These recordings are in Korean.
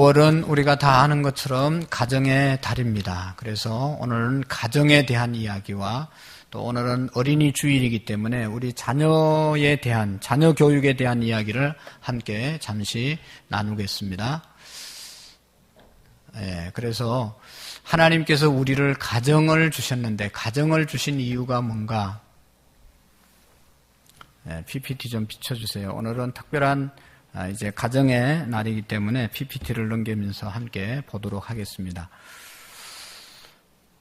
5월은 우리가 다 아는 것처럼 가정의 달입니다. 그래서 오늘은 가정에 대한 이야기와 또 오늘은 어린이 주일이기 때문에 우리 자녀에 대한, 자녀 교육에 대한 이야기를 함께 잠시 나누겠습니다. 그래서 하나님께서 우리를 가정을 주셨는데 가정을 주신 이유가 뭔가? PPT 좀 비춰주세요. 오늘은 특별한 이제 가정의 날이기 때문에 PPT를 넘기면서 함께 보도록 하겠습니다.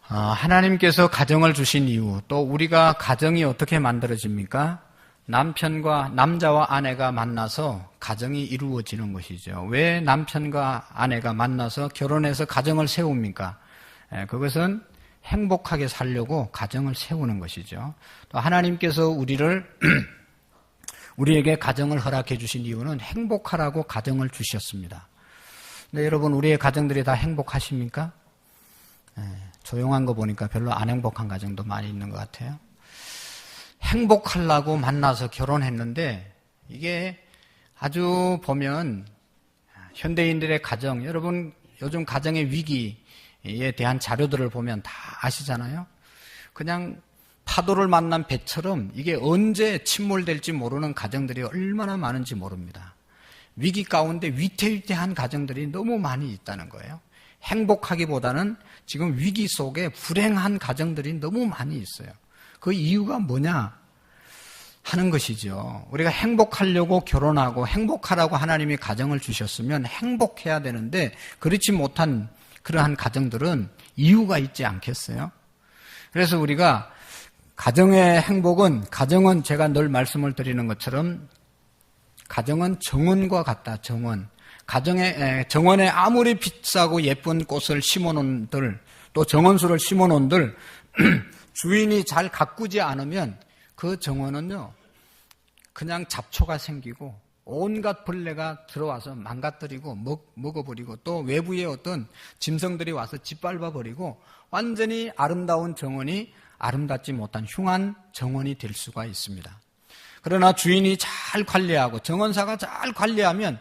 하나님께서 가정을 주신 이유, 또 우리가 가정이 어떻게 만들어집니까? 남자와 아내가 만나서 가정이 이루어지는 것이죠. 왜 남편과 아내가 만나서 결혼해서 가정을 세웁니까? 그것은 행복하게 살려고 가정을 세우는 것이죠. 또 하나님께서 우리에게 가정을 허락해 주신 이유는 행복하라고 가정을 주셨습니다. 근데 여러분, 우리의 가정들이 다 행복하십니까? 조용한 거 보니까 별로 안 행복한 가정도 많이 있는 것 같아요. 행복하려고 만나서 결혼했는데 이게 아주 보면 현대인들의 가정, 여러분 요즘 가정의 위기에 대한 자료들을 보면 다 아시잖아요. 그냥 파도를 만난 배처럼 이게 언제 침몰될지 모르는 가정들이 얼마나 많은지 모릅니다. 위기 가운데 위태위태한 가정들이 너무 많이 있다는 거예요. 행복하기보다는 지금 위기 속에 불행한 가정들이 너무 많이 있어요. 그 이유가 뭐냐 하는 것이죠. 우리가 행복하려고 결혼하고 행복하라고 하나님이 가정을 주셨으면 행복해야 되는데 그렇지 못한 그러한 가정들은 이유가 있지 않겠어요? 그래서 우리가 가정의 행복은, 가정은 제가 늘 말씀을 드리는 것처럼 가정은 정원과 같다. 정원. 정원에 아무리 비싸고 예쁜 꽃을 심어놓은들, 또 정원수를 심어놓은들 주인이 잘 가꾸지 않으면 그 정원은요 그냥 잡초가 생기고 온갖 벌레가 들어와서 망가뜨리고 먹어버리고 또 외부의 어떤 짐승들이 와서 짓밟아버리고 완전히 아름다운 정원이 아름답지 못한 흉한 정원이 될 수가 있습니다. 그러나 주인이 잘 관리하고 정원사가 잘 관리하면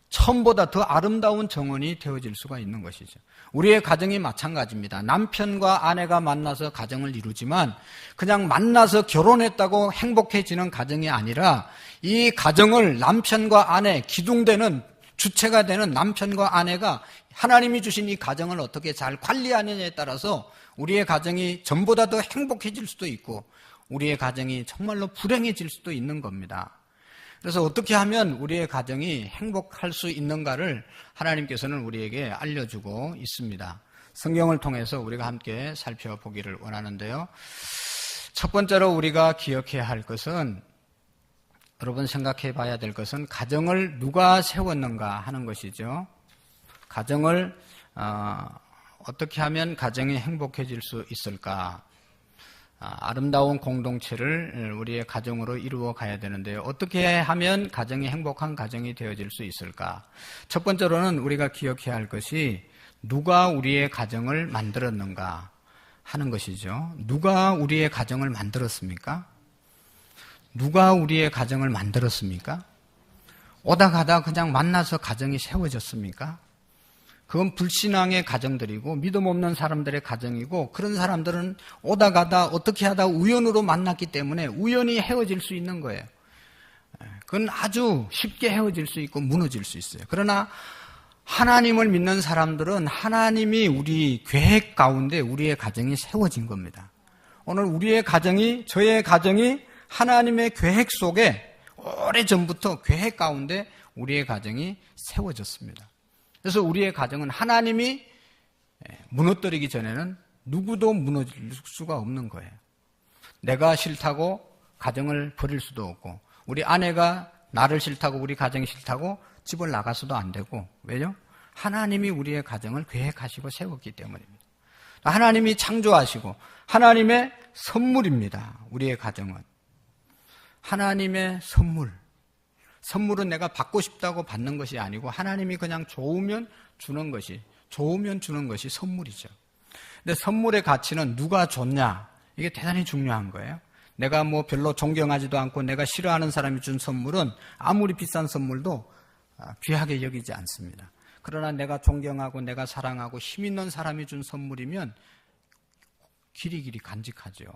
처음보다 더 아름다운 정원이 되어질 수가 있는 것이죠. 우리의 가정이 마찬가지입니다. 남편과 아내가 만나서 가정을 이루지만 그냥 만나서 결혼했다고 행복해지는 가정이 아니라 이 가정을 남편과 아내, 기둥되는 주체가 되는 남편과 아내가 하나님이 주신 이 가정을 어떻게 잘 관리하느냐에 따라서 우리의 가정이 전보다 더 행복해질 수도 있고 우리의 가정이 정말로 불행해질 수도 있는 겁니다. 그래서 어떻게 하면 우리의 가정이 행복할 수 있는가를 하나님께서는 우리에게 알려주고 있습니다. 성경을 통해서 우리가 함께 살펴보기를 원하는데요. 첫 번째로 우리가 기억해야 할 것은, 여러분 생각해 봐야 될 것은 가정을 누가 세웠는가 하는 것이죠. 가정을 어떻게 하면 가정이 행복해질 수 있을까? 아름다운 공동체를 우리의 가정으로 이루어 가야 되는데요. 어떻게 하면 가정이 행복한 가정이 되어질 수 있을까? 첫 번째로는 우리가 기억해야 할 것이 누가 우리의 가정을 만들었는가 하는 것이죠. 누가 우리의 가정을 만들었습니까? 누가 우리의 가정을 만들었습니까? 오다 가다 그냥 만나서 가정이 세워졌습니까? 그건 불신앙의 가정들이고 믿음 없는 사람들의 가정이고 그런 사람들은 오다 가다 어떻게 하다 우연으로 만났기 때문에 우연히 헤어질 수 있는 거예요. 그건 아주 쉽게 헤어질 수 있고 무너질 수 있어요. 그러나 하나님을 믿는 사람들은 하나님이 우리 계획 가운데 우리의 가정이 세워진 겁니다. 오늘 우리의 가정이, 저의 가정이 하나님의 계획 속에 오래전부터 계획 가운데 우리의 가정이 세워졌습니다. 그래서 우리의 가정은 하나님이 무너뜨리기 전에는 누구도 무너질 수가 없는 거예요. 내가 싫다고 가정을 버릴 수도 없고 우리 아내가 나를 싫다고 우리 가정이 싫다고 집을 나가서도 안 되고 왜요? 하나님이 우리의 가정을 계획하시고 세웠기 때문입니다. 하나님이 창조하시고 하나님의 선물입니다. 우리의 가정은. 하나님의 선물. 선물은 내가 받고 싶다고 받는 것이 아니고 하나님이 그냥 좋으면 주는 것이 선물이죠. 근데 선물의 가치는 누가 줬냐? 이게 대단히 중요한 거예요. 내가 뭐 별로 존경하지도 않고 내가 싫어하는 사람이 준 선물은 아무리 비싼 선물도 귀하게 여기지 않습니다. 그러나 내가 존경하고 내가 사랑하고 힘 있는 사람이 준 선물이면 길이길이 간직하죠.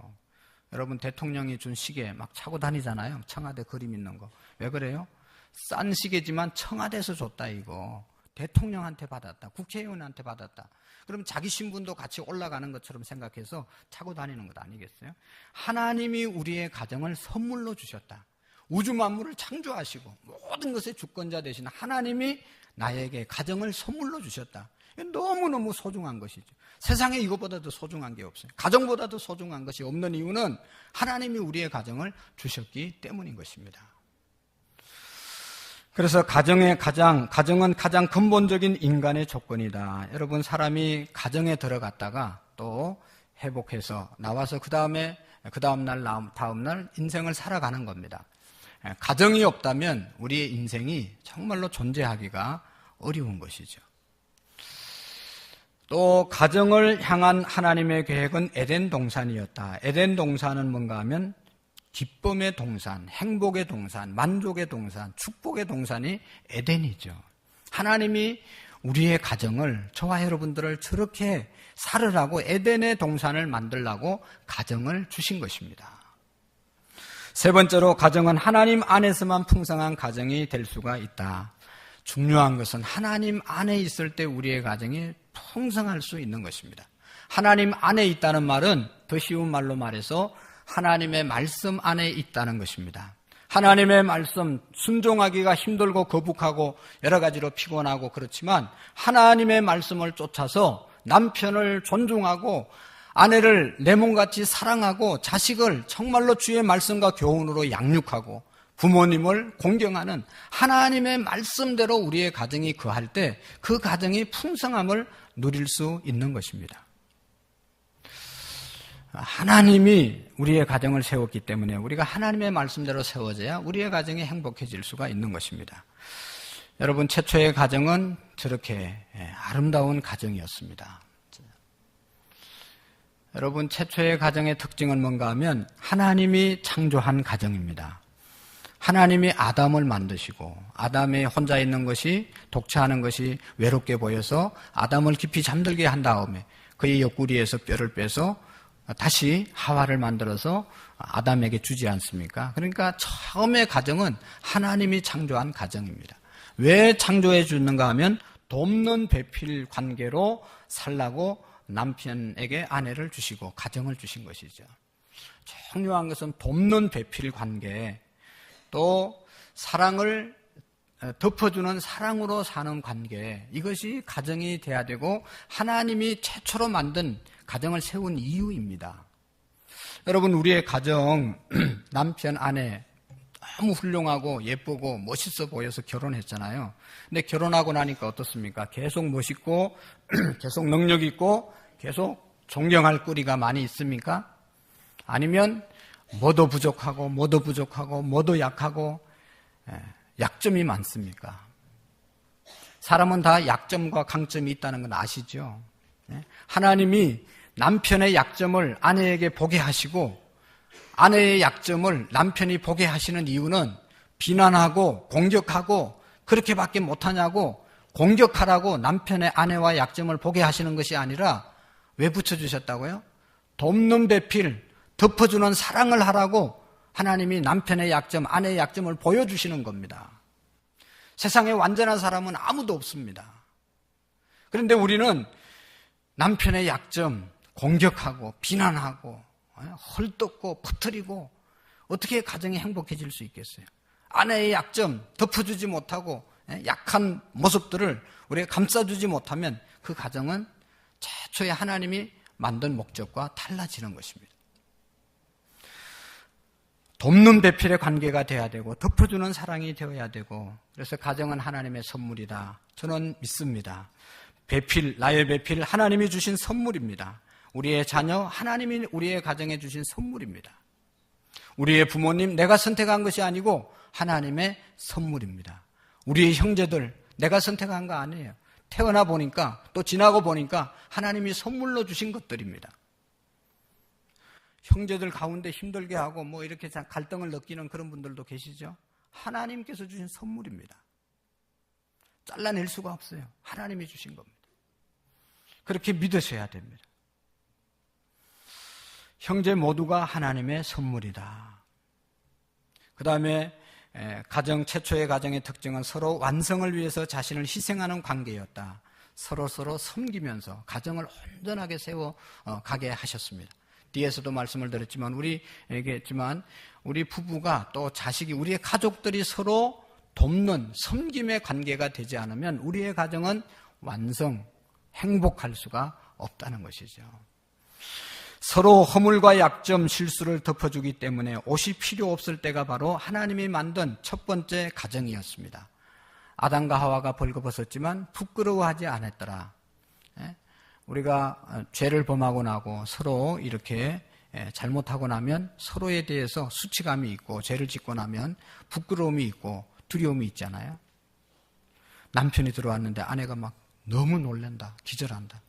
여러분 대통령이 준 시계 막 차고 다니잖아요. 청와대 그림 있는 거. 왜 그래요? 싼 시계지만 청와대에서 줬다 이거. 대통령한테 받았다. 국회의원한테 받았다. 그럼 자기 신분도 같이 올라가는 것처럼 생각해서 차고 다니는 것 아니겠어요? 하나님이 우리의 가정을 선물로 주셨다. 우주 만물을 창조하시고 모든 것의 주권자 되신 하나님이 나에게 가정을 선물로 주셨다. 너무너무 소중한 것이죠. 세상에 이것보다도 소중한 게 없어요. 가정보다도 소중한 것이 없는 이유는 하나님이 우리의 가정을 주셨기 때문인 것입니다. 그래서 가정은 가장 근본적인 인간의 조건이다. 여러분 사람이 가정에 들어갔다가 또 회복해서 나와서 그 다음날 인생을 살아가는 겁니다. 가정이 없다면 우리의 인생이 정말로 존재하기가 어려운 것이죠. 또 가정을 향한 하나님의 계획은 에덴 동산이었다. 에덴 동산은 뭔가 하면 기쁨의 동산, 행복의 동산, 만족의 동산, 축복의 동산이 에덴이죠. 하나님이 우리의 가정을, 저와 여러분들을 저렇게 살으라고 에덴의 동산을 만들라고 가정을 주신 것입니다. 세 번째로 가정은 하나님 안에서만 풍성한 가정이 될 수가 있다. 중요한 것은 하나님 안에 있을 때 우리의 가정이 풍성할 수 있는 것입니다. 하나님 안에 있다는 말은 더 쉬운 말로 말해서 하나님의 말씀 안에 있다는 것입니다. 하나님의 말씀 순종하기가 힘들고 거북하고 여러 가지로 피곤하고 그렇지만 하나님의 말씀을 쫓아서 남편을 존중하고 아내를 내 몸같이 사랑하고 자식을 정말로 주의 말씀과 교훈으로 양육하고 부모님을 공경하는 하나님의 말씀대로 우리의 가정이 거할 때 그 가정이 풍성함을 누릴 수 있는 것입니다. 하나님이 우리의 가정을 세웠기 때문에 우리가 하나님의 말씀대로 세워져야 우리의 가정이 행복해질 수가 있는 것입니다. 여러분 최초의 가정은 저렇게 아름다운 가정이었습니다. 여러분 최초의 가정의 특징은 뭔가 하면 하나님이 창조한 가정입니다. 하나님이 아담을 만드시고 아담이 혼자 있는 것이 독차하는 것이 외롭게 보여서 아담을 깊이 잠들게 한 다음에 그의 옆구리에서 뼈를 빼서 다시 하와를 만들어서 아담에게 주지 않습니까? 그러니까 처음의 가정은 하나님이 창조한 가정입니다. 왜 창조해 주는가 하면 돕는 배필 관계로 살라고 남편에게 아내를 주시고 가정을 주신 것이죠. 중요한 것은 돕는 배필 관계, 또 사랑을 덮어주는 사랑으로 사는 관계, 이것이 가정이 돼야 되고 하나님이 최초로 만든 가정을 세운 이유입니다. 여러분 우리의 가정, 남편, 아내 너무 훌륭하고 예쁘고 멋있어 보여서 결혼했잖아요. 근데 결혼하고 나니까 어떻습니까? 계속 멋있고 계속 능력 있고 계속 존경할 거리가 많이 있습니까? 아니면 뭐도 부족하고 뭐도 약하고 약점이 많습니까? 사람은 다 약점과 강점이 있다는 건 아시죠? 하나님이 남편의 약점을 아내에게 보게 하시고 아내의 약점을 남편이 보게 하시는 이유는 비난하고 공격하고 그렇게밖에 못하냐고 공격하라고 남편의 아내와 약점을 보게 하시는 것이 아니라 왜 붙여주셨다고요? 돕는 배필, 덮어주는 사랑을 하라고 하나님이 남편의 약점, 아내의 약점을 보여주시는 겁니다. 세상에 완전한 사람은 아무도 없습니다. 그런데 우리는 남편의 약점 공격하고 비난하고 헐뜯고 퍼뜨리고 어떻게 가정이 행복해질 수 있겠어요? 아내의 약점 덮어주지 못하고 약한 모습들을 우리가 감싸주지 못하면 그 가정은 최초에 하나님이 만든 목적과 달라지는 것입니다. 돕는 배필의 관계가 돼야 되고 덮어주는 사랑이 되어야 되고 그래서 가정은 하나님의 선물이다. 저는 믿습니다. 배필, 나의 배필 하나님이 주신 선물입니다. 우리의 자녀 하나님이 우리의 가정에 주신 선물입니다. 우리의 부모님 내가 선택한 것이 아니고 하나님의 선물입니다. 우리의 형제들 내가 선택한 거 아니에요. 태어나 보니까 또 지나고 보니까 하나님이 선물로 주신 것들입니다. 형제들 가운데 힘들게 하고 뭐 이렇게 갈등을 느끼는 그런 분들도 계시죠? 하나님께서 주신 선물입니다. 잘라낼 수가 없어요. 하나님이 주신 겁니다. 그렇게 믿으셔야 됩니다. 형제 모두가 하나님의 선물이다. 그 다음에 가정, 최초의 가정의 특징은 서로 완성을 위해서 자신을 희생하는 관계였다. 서로 섬기면서 가정을 온전하게 세워 가게 하셨습니다. 뒤에서도 말씀을 드렸지만 우리 부부가 또 자식이, 우리의 가족들이 서로 돕는 섬김의 관계가 되지 않으면 우리의 가정은 완성, 행복할 수가 없다는 것이죠. 서로 허물과 약점, 실수를 덮어주기 때문에 옷이 필요 없을 때가 바로 하나님이 만든 첫 번째 가정이었습니다. 아담과 하와가 벌거벗었지만 부끄러워하지 않았더라. 우리가 죄를 범하고 나고 서로 이렇게 잘못하고 나면 서로에 대해서 수치감이 있고, 죄를 짓고 나면 부끄러움이 있고 두려움이 있잖아요. 남편이 들어왔는데 아내가 막 너무 놀란다, 기절한다.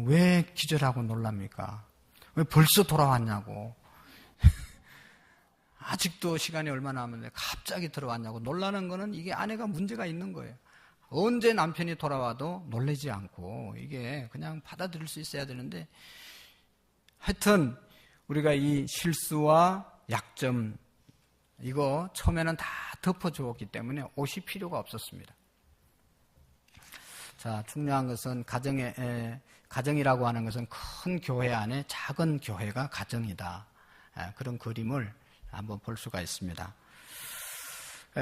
왜 기절하고 놀랍니까? 왜 벌써 돌아왔냐고. 아직도 시간이 얼마 남았는데 갑자기 들어왔냐고 놀라는 거는 이게 아내가 문제가 있는 거예요. 언제 남편이 돌아와도 놀라지 않고 이게 그냥 받아들일 수 있어야 되는데, 하여튼 우리가 이 실수와 약점, 이거 처음에는 다 덮어주었기 때문에 옷이 필요가 없었습니다. 자, 중요한 것은 가정이라고 하는 것은 큰 교회 안에 작은 교회가 가정이다. 그런 그림을 한번 볼 수가 있습니다.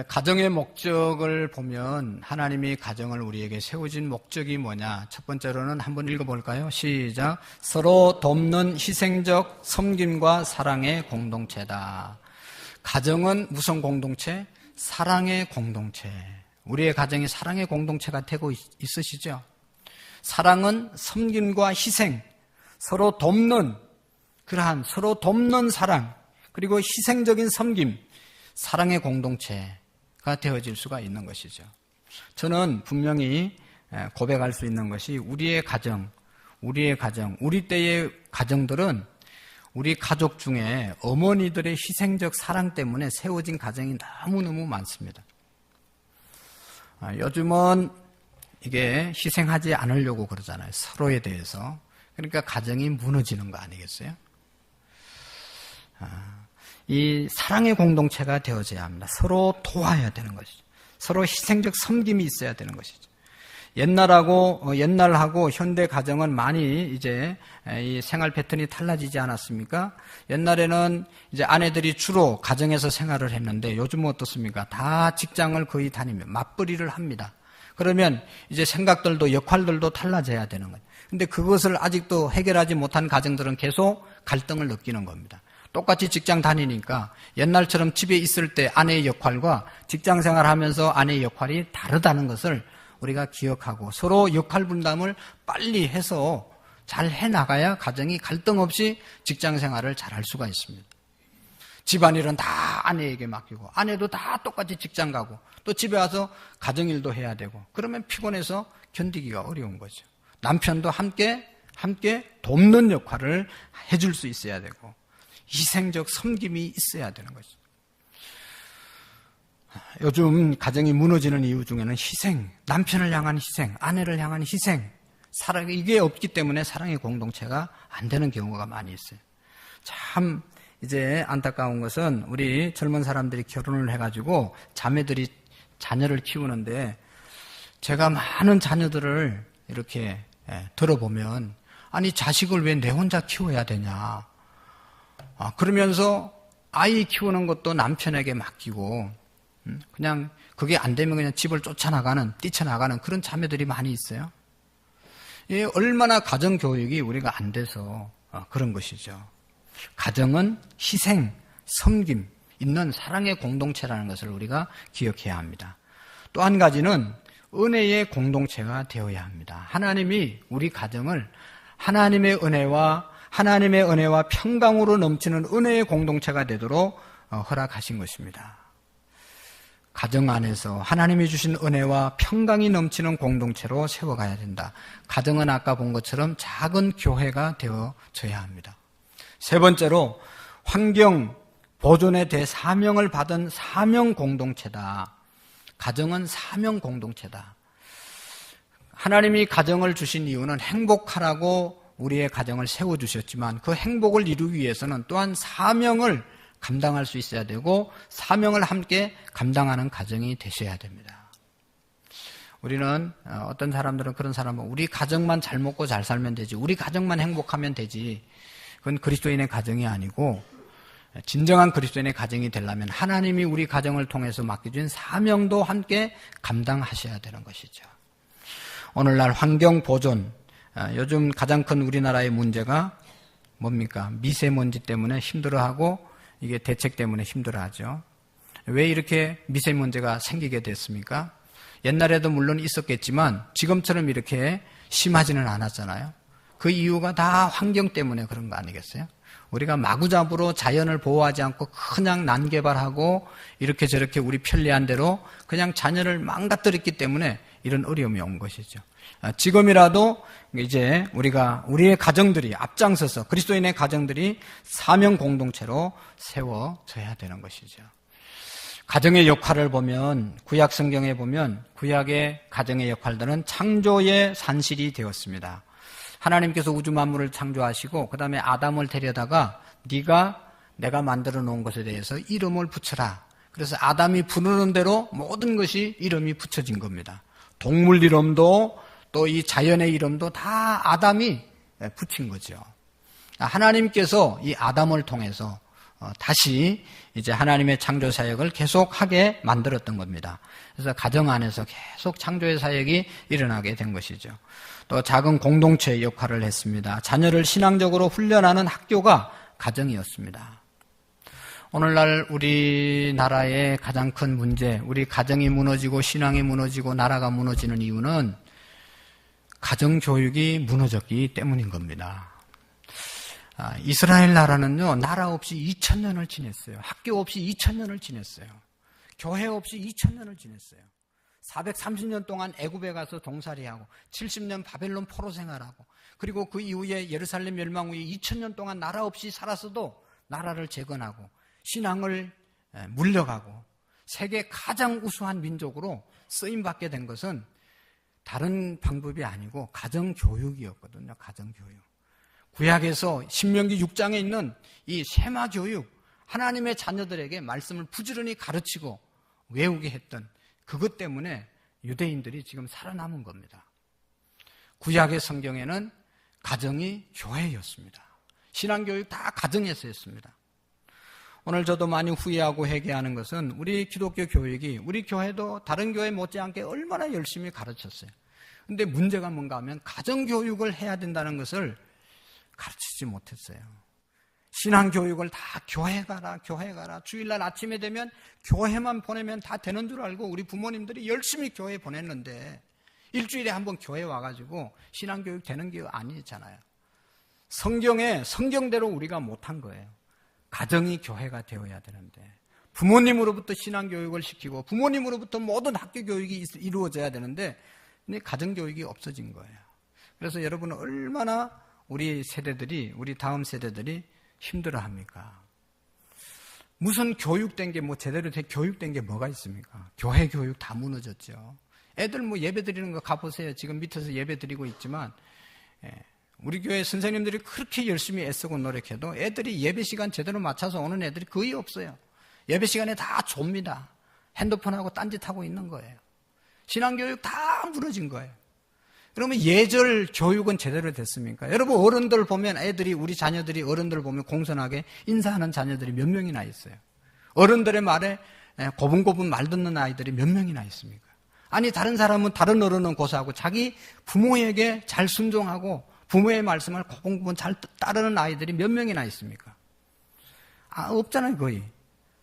가정의 목적을 보면 하나님이 가정을 우리에게 세우신 목적이 뭐냐? 첫 번째로는 한번 읽어볼까요? 시작. 서로 돕는 희생적 섬김과 사랑의 공동체다. 가정은 무슨 공동체? 사랑의 공동체. 우리의 가정이 사랑의 공동체가 되고 있으시죠? 사랑은 섬김과 희생, 서로 돕는, 그러한 서로 돕는 사랑, 그리고 희생적인 섬김, 사랑의 공동체가 되어질 수가 있는 것이죠. 저는 분명히 고백할 수 있는 것이 우리 때의 가정들은 우리 가족 중에 어머니들의 희생적 사랑 때문에 세워진 가정이 너무너무 많습니다. 요즘은 이게 희생하지 않으려고 그러잖아요. 서로에 대해서. 그러니까 가정이 무너지는 거 아니겠어요? 이 사랑의 공동체가 되어져야 합니다. 서로 도와야 되는 것이죠. 서로 희생적 섬김이 있어야 되는 것이죠. 옛날하고 현대 가정은 많이 이제 이 생활 패턴이 달라지지 않았습니까? 옛날에는 이제 아내들이 주로 가정에서 생활을 했는데 요즘은 어떻습니까? 다 직장을 거의 다니며 맞벌이를 합니다. 그러면 이제 생각들도 역할들도 달라져야 되는 거예요. 근데 그것을 아직도 해결하지 못한 가정들은 계속 갈등을 느끼는 겁니다. 똑같이 직장 다니니까 옛날처럼 집에 있을 때 아내의 역할과 직장 생활하면서 아내의 역할이 다르다는 것을 우리가 기억하고 서로 역할 분담을 빨리 해서 잘 해나가야 가정이 갈등 없이 직장 생활을 잘 할 수가 있습니다. 집안일은 다 아내에게 맡기고 아내도 다 똑같이 직장 가고 또 집에 와서 가정일도 해야 되고 그러면 피곤해서 견디기가 어려운 거죠. 남편도 함께 돕는 역할을 해줄 수 있어야 되고 희생적 섬김이 있어야 되는 거죠. 요즘 가정이 무너지는 이유 중에는 희생, 남편을 향한 희생, 아내를 향한 희생, 사랑, 이게 없기 때문에 사랑의 공동체가 안 되는 경우가 많이 있어요. 참 이제 안타까운 것은 우리 젊은 사람들이 결혼을 해가지고 자매들이 자녀를 키우는데 제가 많은 자녀들을 이렇게 들어보면 아니 자식을 왜 내 혼자 키워야 되냐, 그러면서 아이 키우는 것도 남편에게 맡기고 그냥 그게 안 되면 그냥 집을 뛰쳐나가는 그런 자매들이 많이 있어요. 이 얼마나 가정교육이 우리가 안 돼서 그런 것이죠. 가정은 희생, 섬김 있는 사랑의 공동체라는 것을 우리가 기억해야 합니다. 또 한 가지는 은혜의 공동체가 되어야 합니다. 하나님이 우리 가정을 하나님의 은혜와 평강으로 넘치는 은혜의 공동체가 되도록 허락하신 것입니다. 가정 안에서 하나님이 주신 은혜와 평강이 넘치는 공동체로 세워가야 된다. 가정은 아까 본 것처럼 작은 교회가 되어져야 합니다. 세 번째로 환경 보존에 대해 사명을 받은 사명 공동체다. 가정은 사명 공동체다. 하나님이 가정을 주신 이유는 행복하라고 우리의 가정을 세워주셨지만 그 행복을 이루기 위해서는 또한 사명을 감당할 수 있어야 되고 사명을 함께 감당하는 가정이 되셔야 됩니다. 우리는 어떤 사람들은 그런 사람은 우리 가정만 잘 먹고 잘 살면 되지, 우리 가정만 행복하면 되지. 그건 그리스도인의 가정이 아니고 진정한 그리스도인의 가정이 되려면 하나님이 우리 가정을 통해서 맡겨준 사명도 함께 감당하셔야 되는 것이죠. 오늘날 환경 보존, 요즘 가장 큰 우리나라의 문제가 뭡니까? 미세먼지 때문에 힘들어하고 이게 대책 때문에 힘들어하죠. 왜 이렇게 미세먼지가 생기게 됐습니까? 옛날에도 물론 있었겠지만 지금처럼 이렇게 심하지는 않았잖아요. 그 이유가 다 환경 때문에 그런 거 아니겠어요? 우리가 마구잡이로 자연을 보호하지 않고 그냥 난개발하고 이렇게 저렇게 우리 편리한 대로 그냥 자연을 망가뜨렸기 때문에 이런 어려움이 온 것이죠. 지금이라도 이제 우리의 가정들이 앞장서서 그리스도인의 가정들이 사명 공동체로 세워져야 되는 것이죠. 가정의 역할을 보면 구약 성경에 보면 구약의 가정의 역할들은 창조의 산실이 되었습니다. 하나님께서 우주 만물을 창조하시고 그 다음에 아담을 데려다가 내가 만들어 놓은 것에 대해서 이름을 붙여라. 그래서 아담이 부르는 대로 모든 것이 이름이 붙여진 겁니다. 동물 이름도 또 이 자연의 이름도 다 아담이 붙인 거죠. 하나님께서 이 아담을 통해서 다시 이제 하나님의 창조 사역을 계속하게 만들었던 겁니다. 그래서 가정 안에서 계속 창조의 사역이 일어나게 된 것이죠. 또 작은 공동체의 역할을 했습니다. 자녀를 신앙적으로 훈련하는 학교가 가정이었습니다. 오늘날 우리나라의 가장 큰 문제, 우리 가정이 무너지고 신앙이 무너지고 나라가 무너지는 이유는 가정교육이 무너졌기 때문인 겁니다. 이스라엘 나라는요, 나라 없이 2000년을 지냈어요. 학교 없이 2000년을 지냈어요. 교회 없이 2000년을 지냈어요. 430년 동안 애굽에 가서 동살이하고 70년 바벨론 포로 생활하고 그리고 그 이후에 예루살렘 멸망 후에 2000년 동안 나라 없이 살았어도 나라를 재건하고 신앙을 물려가고 세계 가장 우수한 민족으로 쓰임받게 된 것은 다른 방법이 아니고 가정교육이었거든요. 가정교육. 구약에서 신명기 6장에 있는 이 세마교육, 하나님의 자녀들에게 말씀을 부지런히 가르치고 외우게 했던 그것 때문에 유대인들이 지금 살아남은 겁니다. 구약의 성경에는 가정이 교회였습니다. 신앙교육 다 가정에서 했습니다. 오늘 저도 많이 후회하고 회개하는 것은 우리 기독교 교육이 우리 교회도 다른 교회 못지않게 얼마나 열심히 가르쳤어요. 근데 문제가 뭔가 하면 가정교육을 해야 된다는 것을 가르치지 못했어요. 신앙교육을 다 교회 가라 주일날 아침에 되면 교회만 보내면 다 되는 줄 알고 우리 부모님들이 열심히 교회 보냈는데 일주일에 한번 교회 와가지고 신앙교육 되는 게 아니잖아요. 성경대로 우리가 못한 거예요. 가정이 교회가 되어야 되는데 부모님으로부터 신앙교육을 시키고 부모님으로부터 모든 학교 교육이 이루어져야 되는데 근데 가정교육이 없어진 거예요. 그래서 여러분은 얼마나 우리 다음 세대들이 힘들어합니까? 무슨 교육된 게 제대로 된 교육된 게 뭐가 있습니까? 교회 교육 다 무너졌죠. 애들 예배 드리는 거 가보세요. 지금 밑에서 예배 드리고 있지만 우리 교회 선생님들이 그렇게 열심히 애쓰고 노력해도 애들이 예배 시간 제대로 맞춰서 오는 애들이 거의 없어요. 예배 시간에 다 좁니다. 핸드폰하고 딴짓하고 있는 거예요. 신앙교육 다 무너진 거예요. 그러면 예절 교육은 제대로 됐습니까? 여러분 어른들 보면 우리 자녀들이 어른들 보면 공손하게 인사하는 자녀들이 몇 명이나 있어요. 어른들의 말에 고분고분 말 듣는 아이들이 몇 명이나 있습니까? 아니 다른 어른은 고사하고 자기 부모에게 잘 순종하고 부모의 말씀을 고분고분 잘 따르는 아이들이 몇 명이나 있습니까? 없잖아요 거의.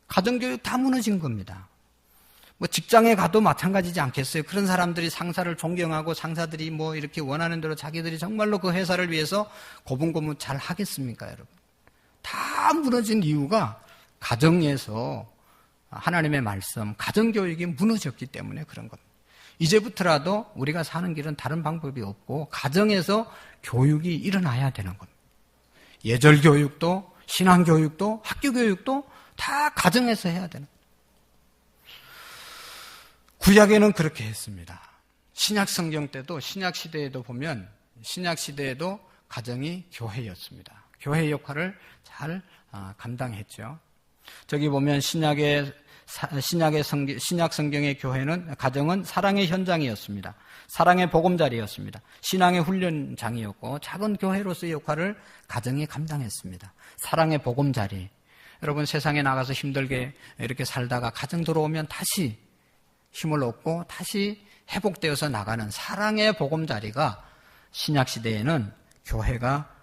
가정교육 다 무너진 겁니다. 직장에 가도 마찬가지지 않겠어요? 그런 사람들이 상사를 존경하고 상사들이 이렇게 원하는 대로 자기들이 정말로 그 회사를 위해서 고분고분 잘 하겠습니까, 여러분? 다 무너진 이유가 가정에서 하나님의 말씀, 가정교육이 무너졌기 때문에 그런 겁니다. 이제부터라도 우리가 사는 길은 다른 방법이 없고 가정에서 교육이 일어나야 되는 겁니다. 예절교육도 신앙교육도 학교교육도 다 가정에서 해야 되는 겁니다. 구약에는 그렇게 했습니다. 신약 성경 때도 신약 시대에도 보면 신약 시대에도 가정이 교회였습니다. 교회 역할을 잘 감당했죠. 저기 보면 신약 성경의 교회는 가정은 사랑의 현장이었습니다. 사랑의 보금자리였습니다. 신앙의 훈련장이었고 작은 교회로서의 역할을 가정이 감당했습니다. 사랑의 보금자리. 여러분 세상에 나가서 힘들게 이렇게 살다가 가정 들어오면 다시 힘을 얻고 다시 회복되어서 나가는 사랑의 보금자리가 신약 시대에는 교회가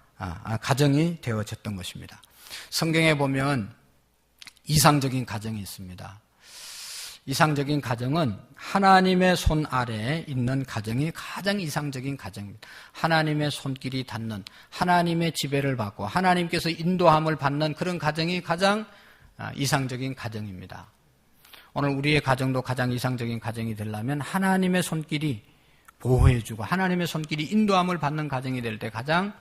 가정이 되어졌던 것입니다. 성경에 보면 이상적인 가정이 있습니다. 이상적인 가정은 하나님의 손 아래에 있는 가정이 가장 이상적인 가정입니다. 하나님의 손길이 닿는, 하나님의 지배를 받고 하나님께서 인도함을 받는 그런 가정이 가장 이상적인 가정입니다. 오늘 우리의 가정도 가장 이상적인 가정이 되려면 하나님의 손길이 보호해주고 하나님의 손길이 인도함을 받는 가정이 될 때 가장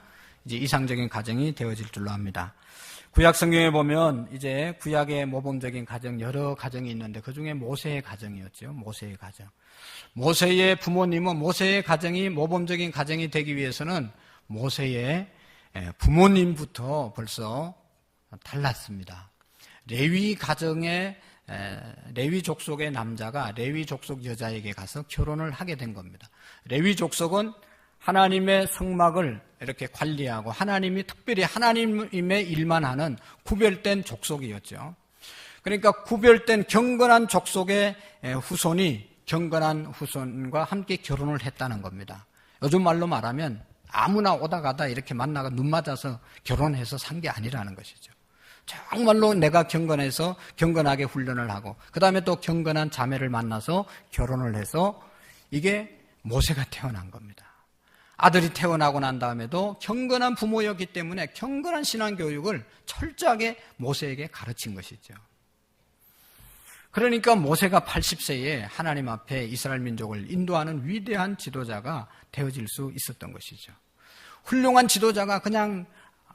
이제 이상적인 가정이 되어질 줄로 압니다. 구약 성경에 보면 이제 구약의 모범적인 가정 여러 가정이 있는데 그 중에 모세의 가정이었죠. 모세의 가정. 모세의 부모님은 모세의 가정이 모범적인 가정이 되기 위해서는 모세의 부모님부터 벌써 달랐습니다. 레위 가정의 레위 족속의 남자가 레위 족속 여자에게 가서 결혼을 하게 된 겁니다. 레위 족속은 하나님의 성막을 이렇게 관리하고 하나님이 특별히 하나님의 일만 하는 구별된 족속이었죠. 그러니까 구별된 경건한 족속의 후손이 경건한 후손과 함께 결혼을 했다는 겁니다. 요즘 말로 말하면 아무나 오다 가다 이렇게 만나가 눈 맞아서 결혼해서 산 게 아니라는 것이죠. 정말로 내가 경건해서 경건하게 훈련을 하고 그 다음에 또 경건한 자매를 만나서 결혼을 해서 이게 모세가 태어난 겁니다. 아들이 태어나고 난 다음에도 경건한 부모였기 때문에 경건한 신앙교육을 철저하게 모세에게 가르친 것이죠. 그러니까 모세가 80세에 하나님 앞에 이스라엘 민족을 인도하는 위대한 지도자가 되어질 수 있었던 것이죠. 훌륭한 지도자가 그냥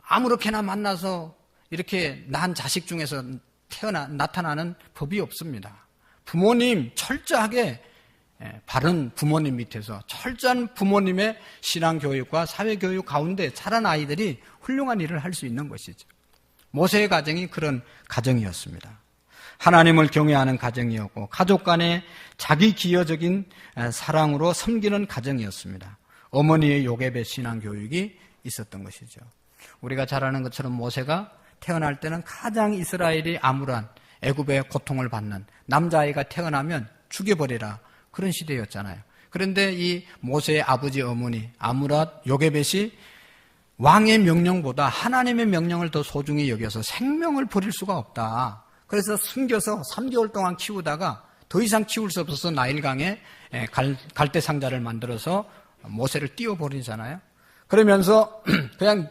아무렇게나 만나서 이렇게 낳은 자식 중에서 나타나는 법이 없습니다. 부모님 철저하게 바른 부모님 밑에서 철저한 부모님의 신앙교육과 사회교육 가운데 자란 아이들이 훌륭한 일을 할 수 있는 것이죠. 모세의 가정이 그런 가정이었습니다. 하나님을 경외하는 가정이었고 가족 간의 자기 기여적인 사랑으로 섬기는 가정이었습니다. 어머니의 요괴배 신앙교육이 있었던 것이죠. 우리가 잘 아는 것처럼 모세가 태어날 때는 가장 이스라엘이 암울한 애굽의 고통을 받는 남자아이가 태어나면 죽여버리라 그런 시대였잖아요. 그런데 이 모세의 아버지 어머니 아므랏 요게벳이 왕의 명령보다 하나님의 명령을 더 소중히 여겨서 생명을 버릴 수가 없다. 그래서 숨겨서 3개월 동안 키우다가 더 이상 키울 수 없어서 나일강에 갈대 상자를 만들어서 모세를 띄워버리잖아요. 그러면서 그냥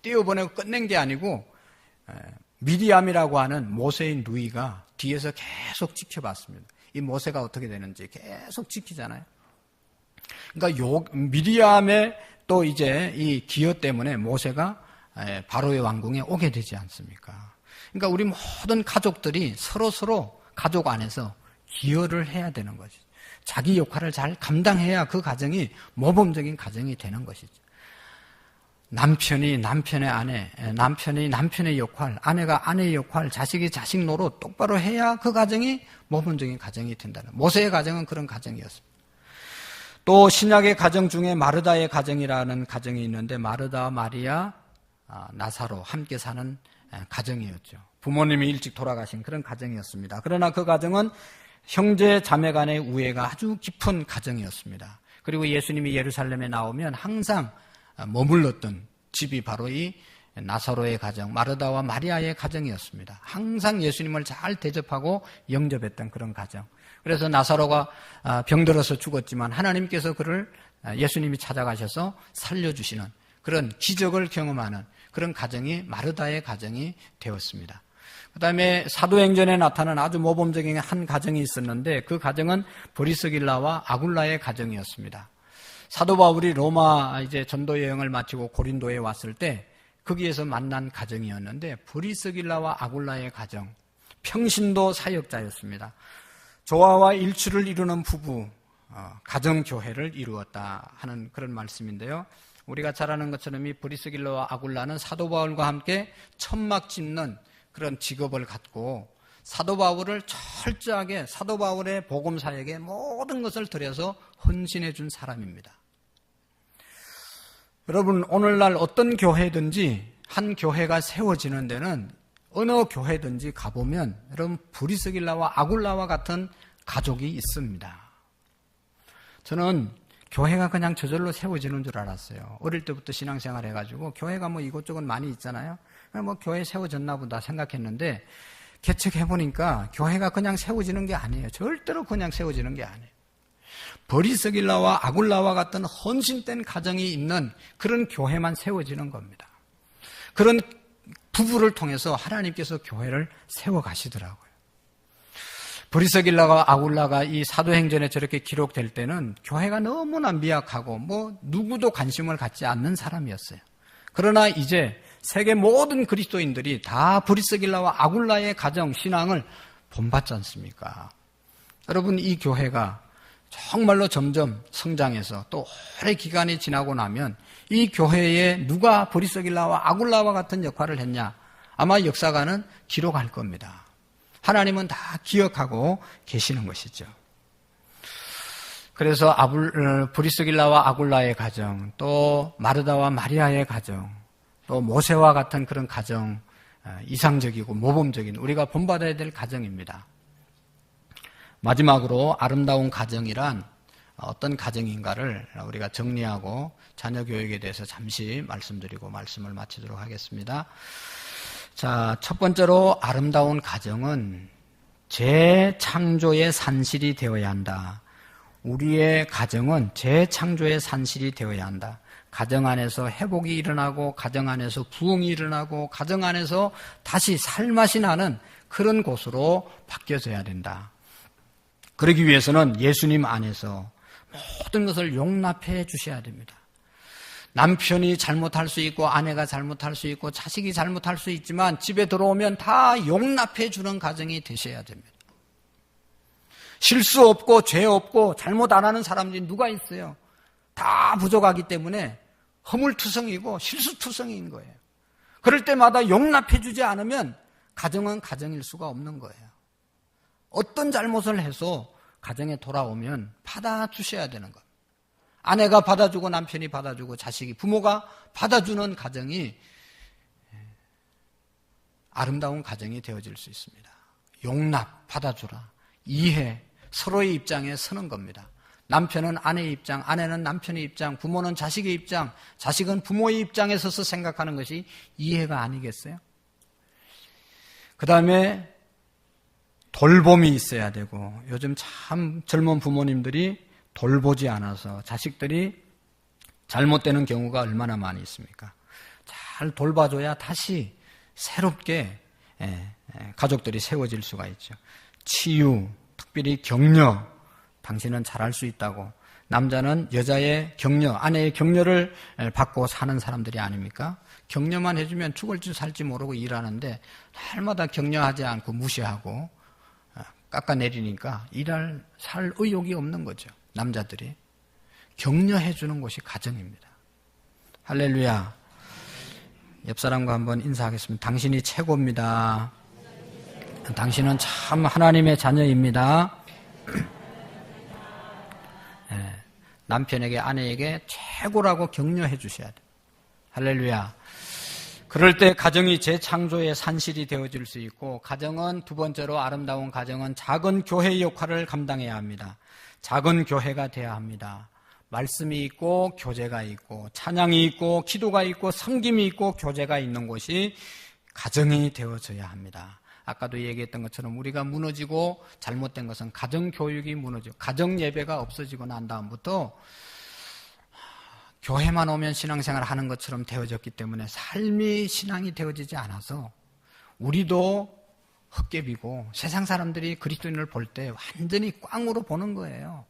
띄워보내고 끝낸 게 아니고 미디암이라고 하는 모세의 누이가 뒤에서 계속 지켜봤습니다. 이 모세가 어떻게 되는지 계속 지키잖아요. 그러니까 미디암의 또 이제 이 기여 때문에 모세가 바로의 왕궁에 오게 되지 않습니까? 그러니까 우리 모든 가족들이 서로 가족 안에서 기여를 해야 되는 것이죠. 자기 역할을 잘 감당해야 그 가정이 모범적인 가정이 되는 것이죠. 남편이 남편의 아내, 남편이 남편의 역할, 아내가 아내의 역할, 자식이 자식 노릇 똑바로 해야 그 가정이 모범적인 가정이 된다는. 모세의 가정은 그런 가정이었습니다. 또 신약의 가정 중에 마르다의 가정이라는 가정이 있는데 마르다, 마리아, 나사로 함께 사는 가정이었죠. 부모님이 일찍 돌아가신 그런 가정이었습니다. 그러나 그 가정은 형제 자매 간의 우애가 아주 깊은 가정이었습니다. 그리고 예수님이 예루살렘에 나오면 항상 머물렀던 집이 바로 이 나사로의 가정, 마르다와 마리아의 가정이었습니다. 항상 예수님을 잘 대접하고 영접했던 그런 가정. 그래서 나사로가 병들어서 죽었지만 하나님께서 그를 예수님이 찾아가셔서 살려주시는 그런 기적을 경험하는 그런 가정이 마르다의 가정이 되었습니다. 그 다음에 사도행전에 나타난 아주 모범적인 한 가정이 있었는데 그 가정은 브리스길라와 아굴라의 가정이었습니다. 사도 바울이 로마 이제 전도 여행을 마치고 고린도에 왔을 때 거기에서 만난 가정이었는데 브리스길라와 아굴라의 가정, 평신도 사역자였습니다. 조화와 일치를 이루는 부부, 가정교회를 이루었다 하는 그런 말씀인데요. 우리가 잘 아는 것처럼 이 브리스길라와 아굴라는 사도 바울과 함께 천막 짓는 그런 직업을 갖고 사도 바울을 철저하게 사도 바울의 복음사역에 모든 것을 들여서 헌신해 준 사람입니다. 여러분, 오늘날 어떤 교회든지 한 교회가 세워지는 데는 어느 교회든지 가보면 여러분 브리스길라와 아굴라와 같은 가족이 있습니다. 저는 교회가 그냥 저절로 세워지는 줄 알았어요. 어릴 때부터 신앙생활 해가지고 교회가 뭐 이곳저곳 많이 있잖아요. 뭐 교회 세워졌나 보다 생각했는데 개척해보니까 교회가 그냥 세워지는 게 아니에요. 절대로 그냥 세워지는 게 아니에요. 브리스길라와 아굴라와 같은 헌신된 가정이 있는 그런 교회만 세워지는 겁니다. 그런 부부를 통해서 하나님께서 교회를 세워가시더라고요. 브리스길라와 아굴라가 이 사도행전에 저렇게 기록될 때는 교회가 너무나 미약하고 뭐 누구도 관심을 갖지 않는 사람이었어요. 그러나 이제 세계 모든 그리스도인들이 다 브리스길라와 아굴라의 가정 신앙을 본받지 않습니까? 여러분, 이 교회가 정말로 점점 성장해서 또 오래 기간이 지나고 나면 이 교회에 누가 브리스길라와 아굴라와 같은 역할을 했냐? 아마 역사가는 기록할 겁니다. 하나님은 다 기억하고 계시는 것이죠. 그래서 브리스길라와 아굴라의 가정, 또 마르다와 마리아의 가정, 또 모세와 같은 그런 가정, 이상적이고 모범적인 우리가 본받아야 될 가정입니다. 마지막으로 아름다운 가정이란 어떤 가정인가를 우리가 정리하고 자녀 교육에 대해서 잠시 말씀드리고 말씀을 마치도록 하겠습니다. 자, 첫 번째로 아름다운 가정은 재창조의 산실이 되어야 한다. 우리의 가정은 재창조의 산실이 되어야 한다. 가정 안에서 회복이 일어나고 가정 안에서 부흥이 일어나고 가정 안에서 다시 살맛이 나는 그런 곳으로 바뀌어져야 된다. 그러기 위해서는 예수님 안에서 모든 것을 용납해 주셔야 됩니다. 남편이 잘못할 수 있고 아내가 잘못할 수 있고 자식이 잘못할 수 있지만 집에 들어오면 다 용납해 주는 가정이 되셔야 됩니다. 실수 없고 죄 없고 잘못 안 하는 사람들이 누가 있어요? 다 부족하기 때문에 허물투성이고 실수투성인 거예요. 그럴 때마다 용납해 주지 않으면 가정은 가정일 수가 없는 거예요. 어떤 잘못을 해서 가정에 돌아오면 받아주셔야 되는 겁니다. 아내가 받아주고 남편이 받아주고 자식이 부모가 받아주는 가정이 아름다운 가정이 되어질 수 있습니다. 용납, 받아주라, 이해, 서로의 입장에 서는 겁니다. 남편은 아내의 입장, 아내는 남편의 입장, 부모는 자식의 입장, 자식은 부모의 입장에 서서 생각하는 것이 이해가 아니겠어요? 그 다음에 돌봄이 있어야 되고, 요즘 참 젊은 부모님들이 돌보지 않아서 자식들이 잘못되는 경우가 얼마나 많이 있습니까? 잘 돌봐줘야 다시 새롭게 가족들이 세워질 수가 있죠. 치유, 특별히 격려, 당신은 잘할 수 있다고. 남자는 여자의 격려, 아내의 격려를 받고 사는 사람들이 아닙니까? 격려만 해주면 죽을지 살지 모르고 일하는데 날마다 격려하지 않고 무시하고 깎아내리니까 살 의욕이 없는 거죠. 남자들이 격려해 주는 것이 가정입니다. 할렐루야. 옆 사람과 한번 인사하겠습니다. 당신이 최고입니다. 당신은 참 하나님의 자녀입니다. 네, 남편에게 아내에게 최고라고 격려해 주셔야 돼요. 할렐루야. 그럴 때 가정이 재창조의 산실이 되어질 수 있고, 가정은 두 번째로 아름다운 가정은 작은 교회의 역할을 감당해야 합니다. 작은 교회가 돼야 합니다. 말씀이 있고 교제가 있고 찬양이 있고 기도가 있고 섬김이 있고 교제가 있는 곳이 가정이 되어져야 합니다. 아까도 얘기했던 것처럼 우리가 무너지고 잘못된 것은 가정교육이 무너지고 가정예배가 없어지고 난 다음부터 교회만 오면 신앙생활 하는 것처럼 되어졌기 때문에 삶이 신앙이 되어지지 않아서 우리도 헛개비고 세상 사람들이 그리스도인을 볼 때 완전히 꽝으로 보는 거예요.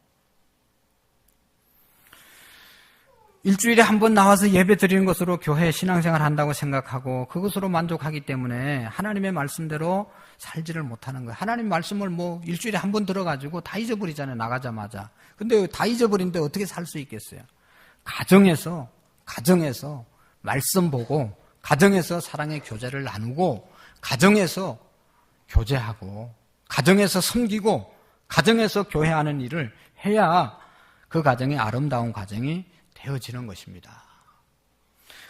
일주일에 한 번 나와서 예배 드리는 것으로 교회 신앙생활 한다고 생각하고 그것으로 만족하기 때문에 하나님의 말씀대로 살지를 못하는 거예요. 하나님 말씀을 뭐 일주일에 한 번 들어가지고 다 잊어버리잖아요. 나가자마자. 근데 다 잊어버린데 어떻게 살 수 있겠어요? 가정에서 말씀 보고 가정에서 사랑의 교제를 나누고 가정에서 교제하고 가정에서 섬기고 가정에서 교회하는 일을 해야 그 가정이 아름다운 가정이 되어지는 것입니다.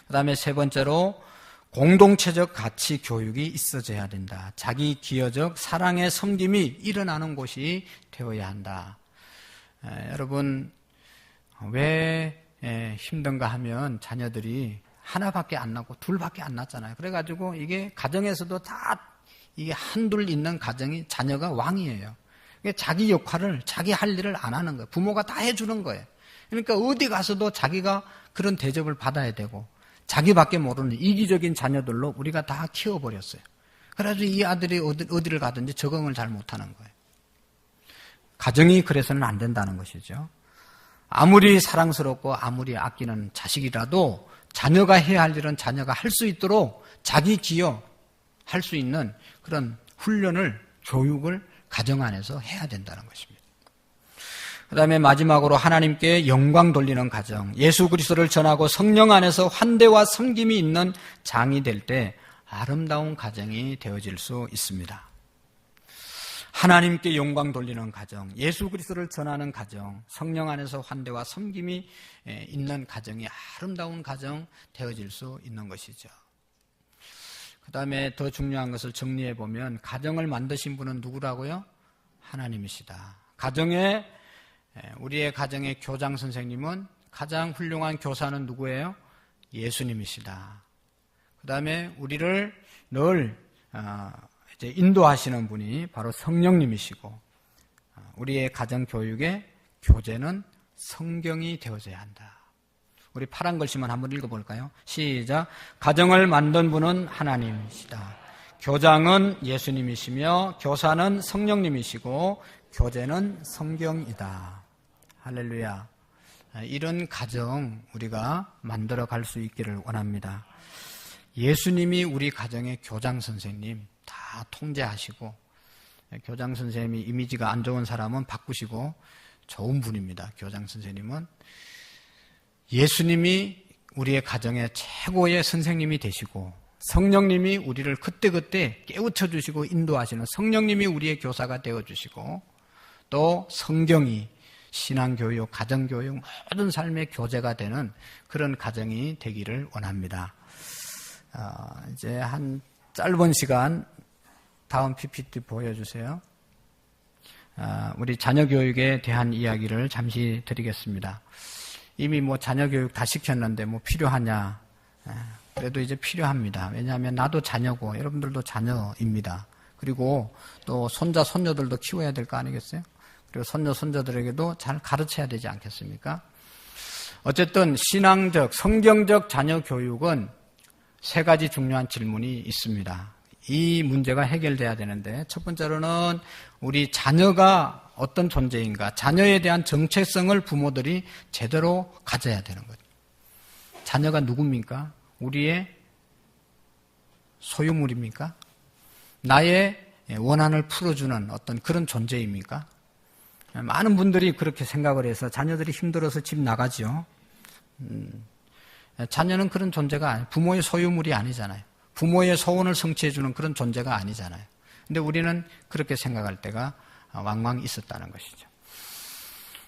그 다음에 세 번째로 공동체적 가치 교육이 있어져야 된다. 자기 기여적 사랑의 섬김이 일어나는 곳이 되어야 한다. 여러분 왜 힘든가 하면 자녀들이 하나밖에 안 낳고 둘밖에 안 낳잖아요. 그래가지고 이게 가정에서도 다 이게 한둘 있는 가정이 자녀가 왕이에요. 자기 역할을 자기 할 일을 안 하는 거예요. 부모가 다 해주는 거예요. 그러니까 어디 가서도 자기가 그런 대접을 받아야 되고 자기밖에 모르는 이기적인 자녀들로 우리가 다 키워버렸어요. 그래서 이 아들이 어디를 가든지 적응을 잘 못하는 거예요. 가정이 그래서는 안 된다는 것이죠. 아무리 사랑스럽고 아무리 아끼는 자식이라도 자녀가 해야 할 일은 자녀가 할 수 있도록 자기 기여할 수 있는 그런 훈련을 교육을 가정 안에서 해야 된다는 것입니다. 그 다음에 마지막으로 하나님께 영광 돌리는 가정, 예수 그리스도를 전하고 성령 안에서 환대와 섬김이 있는 장이 될 때 아름다운 가정이 되어질 수 있습니다. 하나님께 영광 돌리는 가정, 예수 그리스도를 전하는 가정, 성령 안에서 환대와 섬김이 있는 가정이 아름다운 가정 되어질 수 있는 것이죠. 그 다음에 더 중요한 것을 정리해 보면 가정을 만드신 분은 누구라고요? 하나님이시다. 우리의 가정의 교장 선생님은 가장 훌륭한 교사는 누구예요? 예수님이시다. 그 다음에 우리를 늘 이제 인도하시는 분이 바로 성령님이시고 우리의 가정 교육의 교재는 성경이 되어져야 한다. 우리 파란 글씨만 한번 읽어볼까요? 시작. 가정을 만든 분은 하나님이시다. 교장은 예수님이시며 교사는 성령님이시고 교재는 성경이다. 할렐루야. 이런 가정 우리가 만들어 갈 수 있기를 원합니다. 예수님이 우리 가정의 교장 선생님 다 통제하시고 교장 선생님이 이미지가 안 좋은 사람은 바꾸시고 좋은 분입니다. 교장 선생님은 예수님이 우리의 가정의 최고의 선생님이 되시고 성령님이 우리를 그때그때 깨우쳐 주시고 인도하시는 성령님이 우리의 교사가 되어주시고 또 성경이 신앙교육, 가정교육 모든 삶의 교재가 되는 그런 가정이 되기를 원합니다. 이제 한 짧은 시간 다음 PPT 보여주세요. 우리 자녀교육에 대한 이야기를 잠시 드리겠습니다. 이미 자녀교육 다 시켰는데 필요하냐? 그래도 이제 필요합니다. 왜냐하면 나도 자녀고 여러분들도 자녀입니다. 그리고 또 손자, 손녀들도 키워야 될 거 아니겠어요? 그리고 손녀, 손자들에게도 잘 가르쳐야 되지 않겠습니까? 어쨌든 신앙적, 성경적 자녀 교육은 세 가지 중요한 질문이 있습니다. 이 문제가 해결돼야 되는데 첫 번째로는 우리 자녀가 어떤 존재인가, 자녀에 대한 정체성을 부모들이 제대로 가져야 되는 거죠. 자녀가 누굽니까? 우리의 소유물입니까? 나의 원한을 풀어주는 어떤 그런 존재입니까? 많은 분들이 그렇게 생각을 해서 자녀들이 힘들어서 집 나가죠. 자녀는 그런 존재가 아니에요. 부모의 소유물이 아니잖아요. 부모의 소원을 성취해주는 그런 존재가 아니잖아요. 근데 우리는 그렇게 생각할 때가 왕왕 있었다는 것이죠.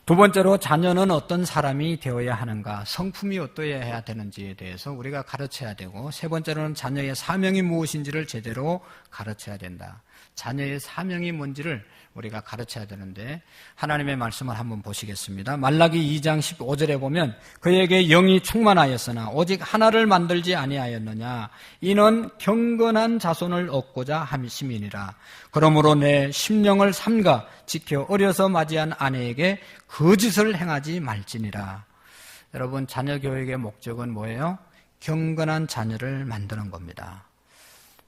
두 번째로 자녀는 어떤 사람이 되어야 하는가, 성품이 어떠해야 되는지에 대해서 우리가 가르쳐야 되고, 세 번째로는 자녀의 사명이 무엇인지를 제대로 가르쳐야 된다. 자녀의 사명이 뭔지를 우리가 가르쳐야 되는데 하나님의 말씀을 한번 보시겠습니다. 말라기 2장 15절에 보면 그에게 영이 충만하였으나 오직 하나를 만들지 아니하였느냐, 이는 경건한 자손을 얻고자 함심이니라. 그러므로 내 심령을 삼가 지켜 어려서 맞이한 아내에게 거짓을 행하지 말지니라. 여러분, 자녀 교육의 목적은 뭐예요? 경건한 자녀를 만드는 겁니다.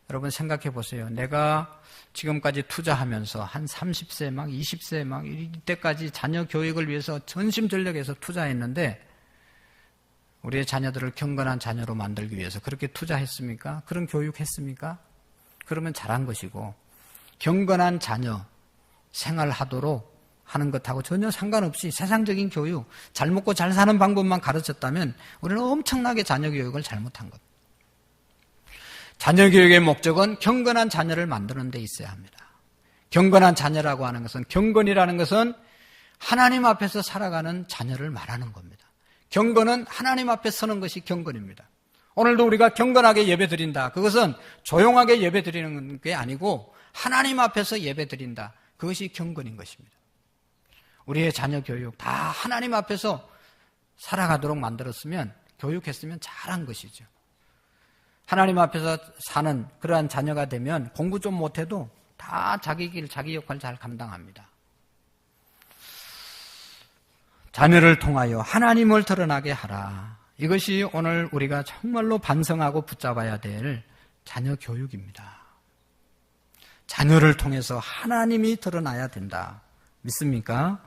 여러분 생각해 보세요. 내가 지금까지 투자하면서 한 30세 20세 이때까지 자녀 교육을 위해서 전심전력해서 투자했는데 우리의 자녀들을 경건한 자녀로 만들기 위해서 그렇게 투자했습니까? 그런 교육했습니까? 그러면 잘한 것이고, 경건한 자녀 생활하도록 하는 것하고 전혀 상관없이 세상적인 교육, 잘 먹고 잘 사는 방법만 가르쳤다면 우리는 엄청나게 자녀 교육을 잘못한 것. 자녀 교육의 목적은 경건한 자녀를 만드는 데 있어야 합니다. 경건한 자녀라고 하는 것은, 경건이라는 것은 하나님 앞에서 살아가는 자녀를 말하는 겁니다. 경건은 하나님 앞에 서는 것이 경건입니다. 오늘도 우리가 경건하게 예배드린다. 그것은 조용하게 예배드리는 게 아니고 하나님 앞에서 예배드린다. 그것이 경건인 것입니다. 우리의 자녀 교육 다 하나님 앞에서 살아가도록 만들었으면, 교육했으면 잘한 것이죠. 하나님 앞에서 사는 그러한 자녀가 되면 공부 좀 못해도 다 자기 길, 자기 역할 잘 감당합니다. 자녀를 통하여 하나님을 드러나게 하라. 이것이 오늘 우리가 정말로 반성하고 붙잡아야 될 자녀 교육입니다. 자녀를 통해서 하나님이 드러나야 된다. 믿습니까?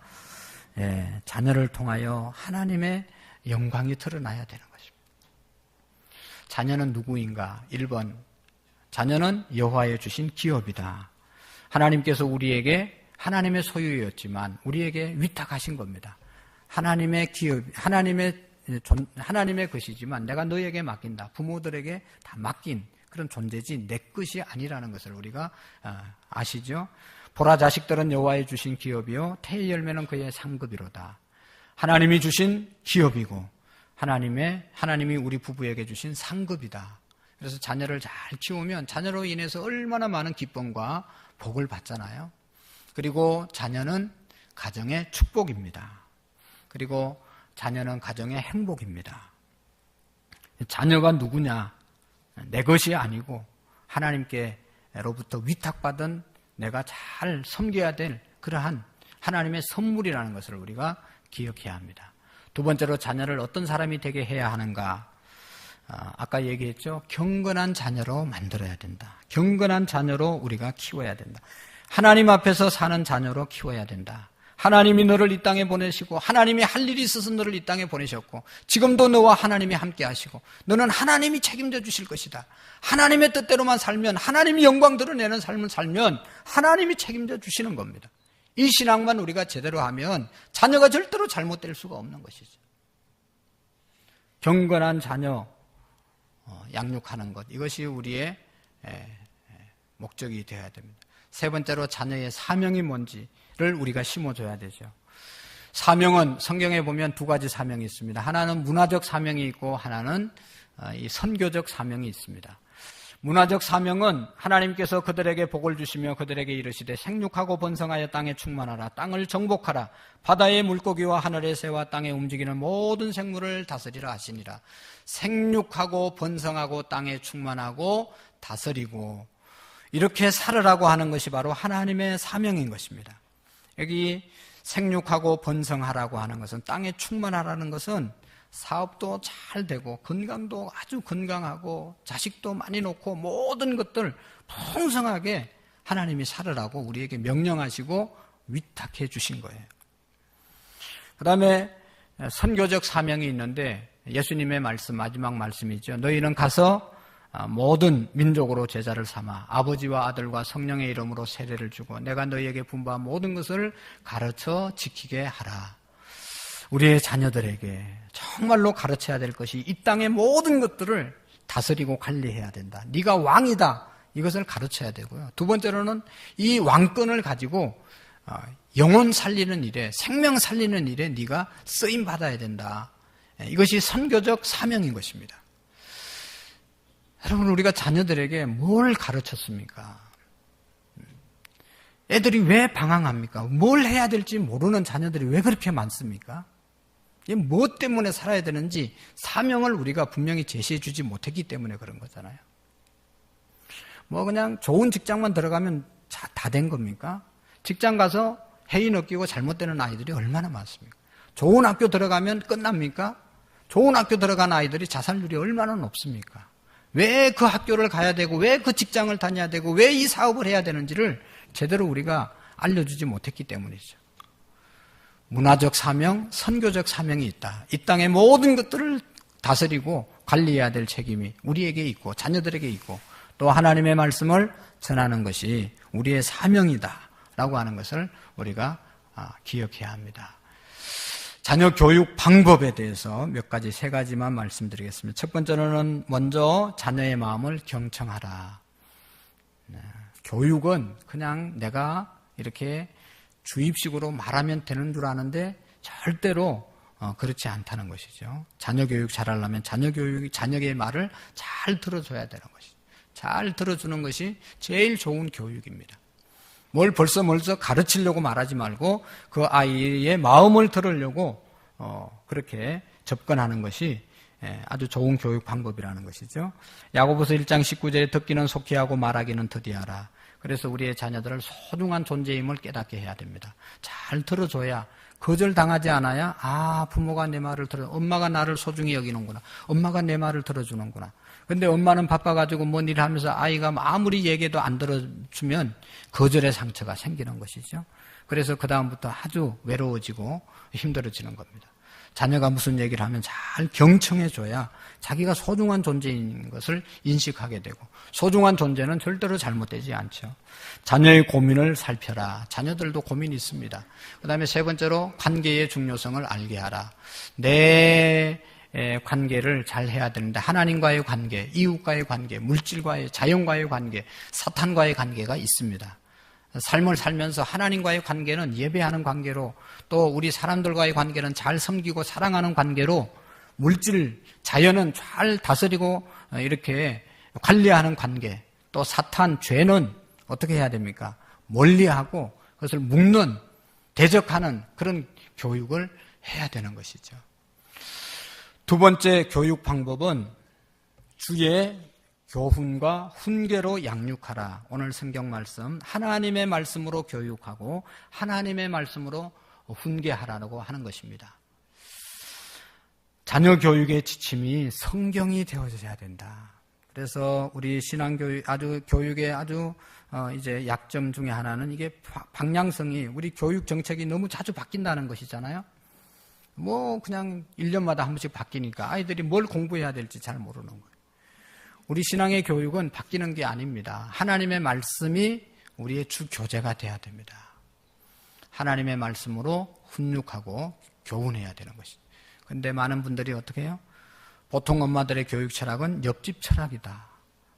예, 자녀를 통하여 하나님의 영광이 드러나야 되는 것입니다. 자녀는 누구인가? 1번, 자녀는 여호와의 주신 기업이다. 하나님께서 우리에게 하나님의 소유였지만 우리에게 위탁하신 겁니다. 하나님의 기업, 하나님의 것이지만 내가 너에게 맡긴다. 부모들에게 다 맡긴 그런 존재지 내 것이 아니라는 것을 우리가 아시죠? 보라, 자식들은 여호와의 주신 기업이요 태의 열매는 그의 상급이로다. 하나님이 주신 기업이고 하나님이 우리 부부에게 주신 상급이다. 그래서 자녀를 잘 키우면 자녀로 인해서 얼마나 많은 기쁨과 복을 받잖아요. 그리고 자녀는 가정의 축복입니다. 그리고 자녀는 가정의 행복입니다. 자녀가 누구냐? 내 것이 아니고 하나님께로부터 위탁받은 내가 잘 섬겨야 될 그러한 하나님의 선물이라는 것을 우리가 기억해야 합니다. 두 번째로, 자녀를 어떤 사람이 되게 해야 하는가? 아까 얘기했죠. 경건한 자녀로 만들어야 된다. 경건한 자녀로 우리가 키워야 된다. 하나님 앞에서 사는 자녀로 키워야 된다. 하나님이 너를 이 땅에 보내시고 하나님이 할 일이 있어서 너를 이 땅에 보내셨고 지금도 너와 하나님이 함께 하시고 너는 하나님이 책임져 주실 것이다. 하나님의 뜻대로만 살면, 하나님이 영광 드러내는 삶을 살면 하나님이 책임져 주시는 겁니다. 이 신앙만 우리가 제대로 하면 자녀가 절대로 잘못될 수가 없는 것이죠. 경건한 자녀 양육하는 것, 이것이 우리의 목적이 되어야 됩니다. 세 번째로, 자녀의 사명이 뭔지를 우리가 심어줘야 되죠. 사명은 성경에 보면 두 가지 사명이 있습니다. 하나는 문화적 사명이 있고 하나는 이 선교적 사명이 있습니다. 문화적 사명은 하나님께서 그들에게 복을 주시며 그들에게 이르시되 생육하고 번성하여 땅에 충만하라. 땅을 정복하라. 바다의 물고기와 하늘의 새와 땅에 움직이는 모든 생물을 다스리라 하시니라. 생육하고 번성하고 땅에 충만하고 다스리고 이렇게 살으라고 하는 것이 바로 하나님의 사명인 것입니다. 여기 생육하고 번성하라고 하는 것은, 땅에 충만하라는 것은 사업도 잘 되고 건강도 아주 건강하고 자식도 많이 놓고 모든 것들 풍성하게 하나님이 살으라고 우리에게 명령하시고 위탁해 주신 거예요. 그 다음에 선교적 사명이 있는데 예수님의 말씀, 마지막 말씀이죠. 너희는 가서 모든 민족으로 제자를 삼아 아버지와 아들과 성령의 이름으로 세례를 주고 내가 너희에게 분부한 모든 것을 가르쳐 지키게 하라. 우리의 자녀들에게 정말로 가르쳐야 될 것이 이 땅의 모든 것들을 다스리고 관리해야 된다. 네가 왕이다. 이것을 가르쳐야 되고요. 두 번째로는 이 왕권을 가지고 영혼 살리는 일에, 생명 살리는 일에 네가 쓰임 받아야 된다. 이것이 선교적 사명인 것입니다. 여러분, 우리가 자녀들에게 뭘 가르쳤습니까? 애들이 왜 방황합니까? 뭘 해야 될지 모르는 자녀들이 왜 그렇게 많습니까? 뭐 때문에 살아야 되는지 사명을 우리가 분명히 제시해 주지 못했기 때문에 그런 거잖아요. 뭐 그냥 좋은 직장만 들어가면 다 된 겁니까? 직장 가서 해인 얻기고 잘못되는 아이들이 얼마나 많습니까? 좋은 학교 들어가면 끝납니까? 좋은 학교 들어간 아이들이 자살률이 얼마나 높습니까? 왜 그 학교를 가야 되고 왜 그 직장을 다녀야 되고 왜 이 사업을 해야 되는지를 제대로 우리가 알려주지 못했기 때문이죠. 문화적 사명, 선교적 사명이 있다. 이 땅의 모든 것들을 다스리고 관리해야 될 책임이 우리에게 있고 자녀들에게 있고 또 하나님의 말씀을 전하는 것이 우리의 사명이다라고 하는 것을 우리가 기억해야 합니다. 자녀 교육 방법에 대해서 세 가지만 말씀드리겠습니다. 첫 번째로는 먼저 자녀의 마음을 경청하라. 교육은 그냥 내가 이렇게 주입식으로 말하면 되는 줄 아는데 절대로 그렇지 않다는 것이죠. 자녀 교육 잘하려면 자녀의 말을 잘 들어줘야 되는 것이죠. 잘 들어주는 것이 제일 좋은 교육입니다. 뭘 벌써 가르치려고 말하지 말고 그 아이의 마음을 들으려고 그렇게 접근하는 것이 아주 좋은 교육 방법이라는 것이죠. 야고보서 1장 19절에 듣기는 속히 하고 말하기는 더디하라. 그래서 우리의 자녀들을 소중한 존재임을 깨닫게 해야 됩니다. 잘 들어줘야 거절당하지 않아야 부모가 내 말을 엄마가 나를 소중히 여기는구나. 엄마가 내 말을 들어주는구나. 근데 엄마는 바빠가지고 뭔 일을 하면서 아이가 아무리 얘기해도 안 들어주면 거절의 상처가 생기는 것이죠. 그래서 그 다음부터 아주 외로워지고 힘들어지는 겁니다. 자녀가 무슨 얘기를 하면 잘 경청해줘야 자기가 소중한 존재인 것을 인식하게 되고 소중한 존재는 절대로 잘못되지 않죠. 자녀의 고민을 살펴라. 자녀들도 고민이 있습니다. 그 다음에 세 번째로 관계의 중요성을 알게 하라. 내 관계를 잘 해야 되는데 하나님과의 관계, 이웃과의 관계, 물질과의, 자연과의 관계, 사탄과의 관계가 있습니다. 삶을 살면서 하나님과의 관계는 예배하는 관계로 또 우리 사람들과의 관계는 잘 섬기고 사랑하는 관계로 물질, 자연은 잘 다스리고 이렇게 관리하는 관계 또 사탄, 죄는 어떻게 해야 됩니까? 멀리하고 그것을 묶는, 대적하는 그런 교육을 해야 되는 것이죠. 두 번째 교육 방법은 주의 교훈과 훈계로 양육하라. 오늘 성경 말씀 하나님의 말씀으로 교육하고 하나님의 말씀으로 훈계하라고 하는 것입니다. 자녀 교육의 지침이 성경이 되어져야 된다. 그래서 우리 신앙교육 교육의 이제 약점 중에 하나는 이게 방향성이 우리 교육 정책이 너무 자주 바뀐다는 것이잖아요. 그냥 1년마다 한 번씩 바뀌니까 아이들이 뭘 공부해야 될지 잘 모르는 거예요. 우리 신앙의 교육은 바뀌는 게 아닙니다. 하나님의 말씀이 우리의 주 교재가 돼야 됩니다. 하나님의 말씀으로 훈육하고 교훈해야 되는 것이죠. 그런데 많은 분들이 어떻게 해요? 보통 엄마들의 교육 철학은 옆집 철학이다.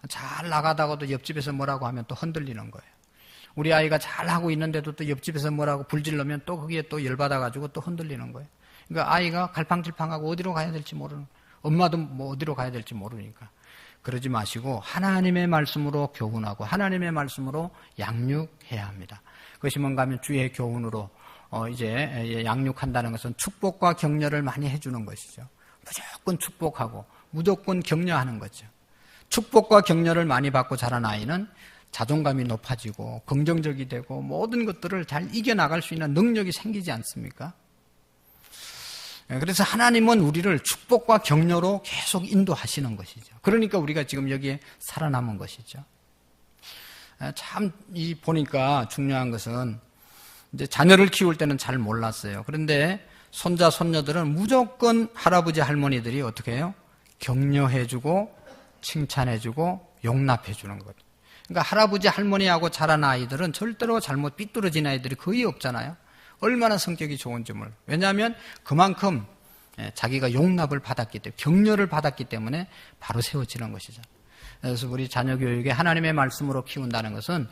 잘 나가다가도 옆집에서 뭐라고 하면 또 흔들리는 거예요. 우리 아이가 잘하고 있는데도 또 옆집에서 뭐라고 불질러면 또 거기에 또 열받아가지고 또 흔들리는 거예요. 그러니까 아이가 갈팡질팡하고 어디로 가야 될지 모르는 거예요. 엄마도 어디로 가야 될지 모르니까. 그러지 마시고 하나님의 말씀으로 교훈하고 하나님의 말씀으로 양육해야 합니다. 그것이 뭔가 하면 주의 교훈으로 이제 양육한다는 것은 축복과 격려를 많이 해주는 것이죠. 무조건 축복하고 무조건 격려하는 거죠. 축복과 격려를 많이 받고 자란 아이는 자존감이 높아지고 긍정적이 되고 모든 것들을 잘 이겨나갈 수 있는 능력이 생기지 않습니까? 그래서 하나님은 우리를 축복과 격려로 계속 인도하시는 것이죠. 그러니까 우리가 지금 여기에 살아남은 것이죠. 참 보니까 중요한 것은 이제 자녀를 키울 때는 잘 몰랐어요. 그런데 손자, 손녀들은 무조건 할아버지, 할머니들이 어떻게 해요? 격려해주고 칭찬해주고 용납해주는 것. 그러니까 할아버지, 할머니하고 자란 아이들은 절대로 잘못 삐뚤어진 아이들이 거의 없잖아요. 얼마나 성격이 좋은지 몰라요. 왜냐하면 그만큼 자기가 용납을 받았기 때문에, 격려를 받았기 때문에 바로 세워지는 것이죠. 그래서 우리 자녀 교육에 하나님의 말씀으로 키운다는 것은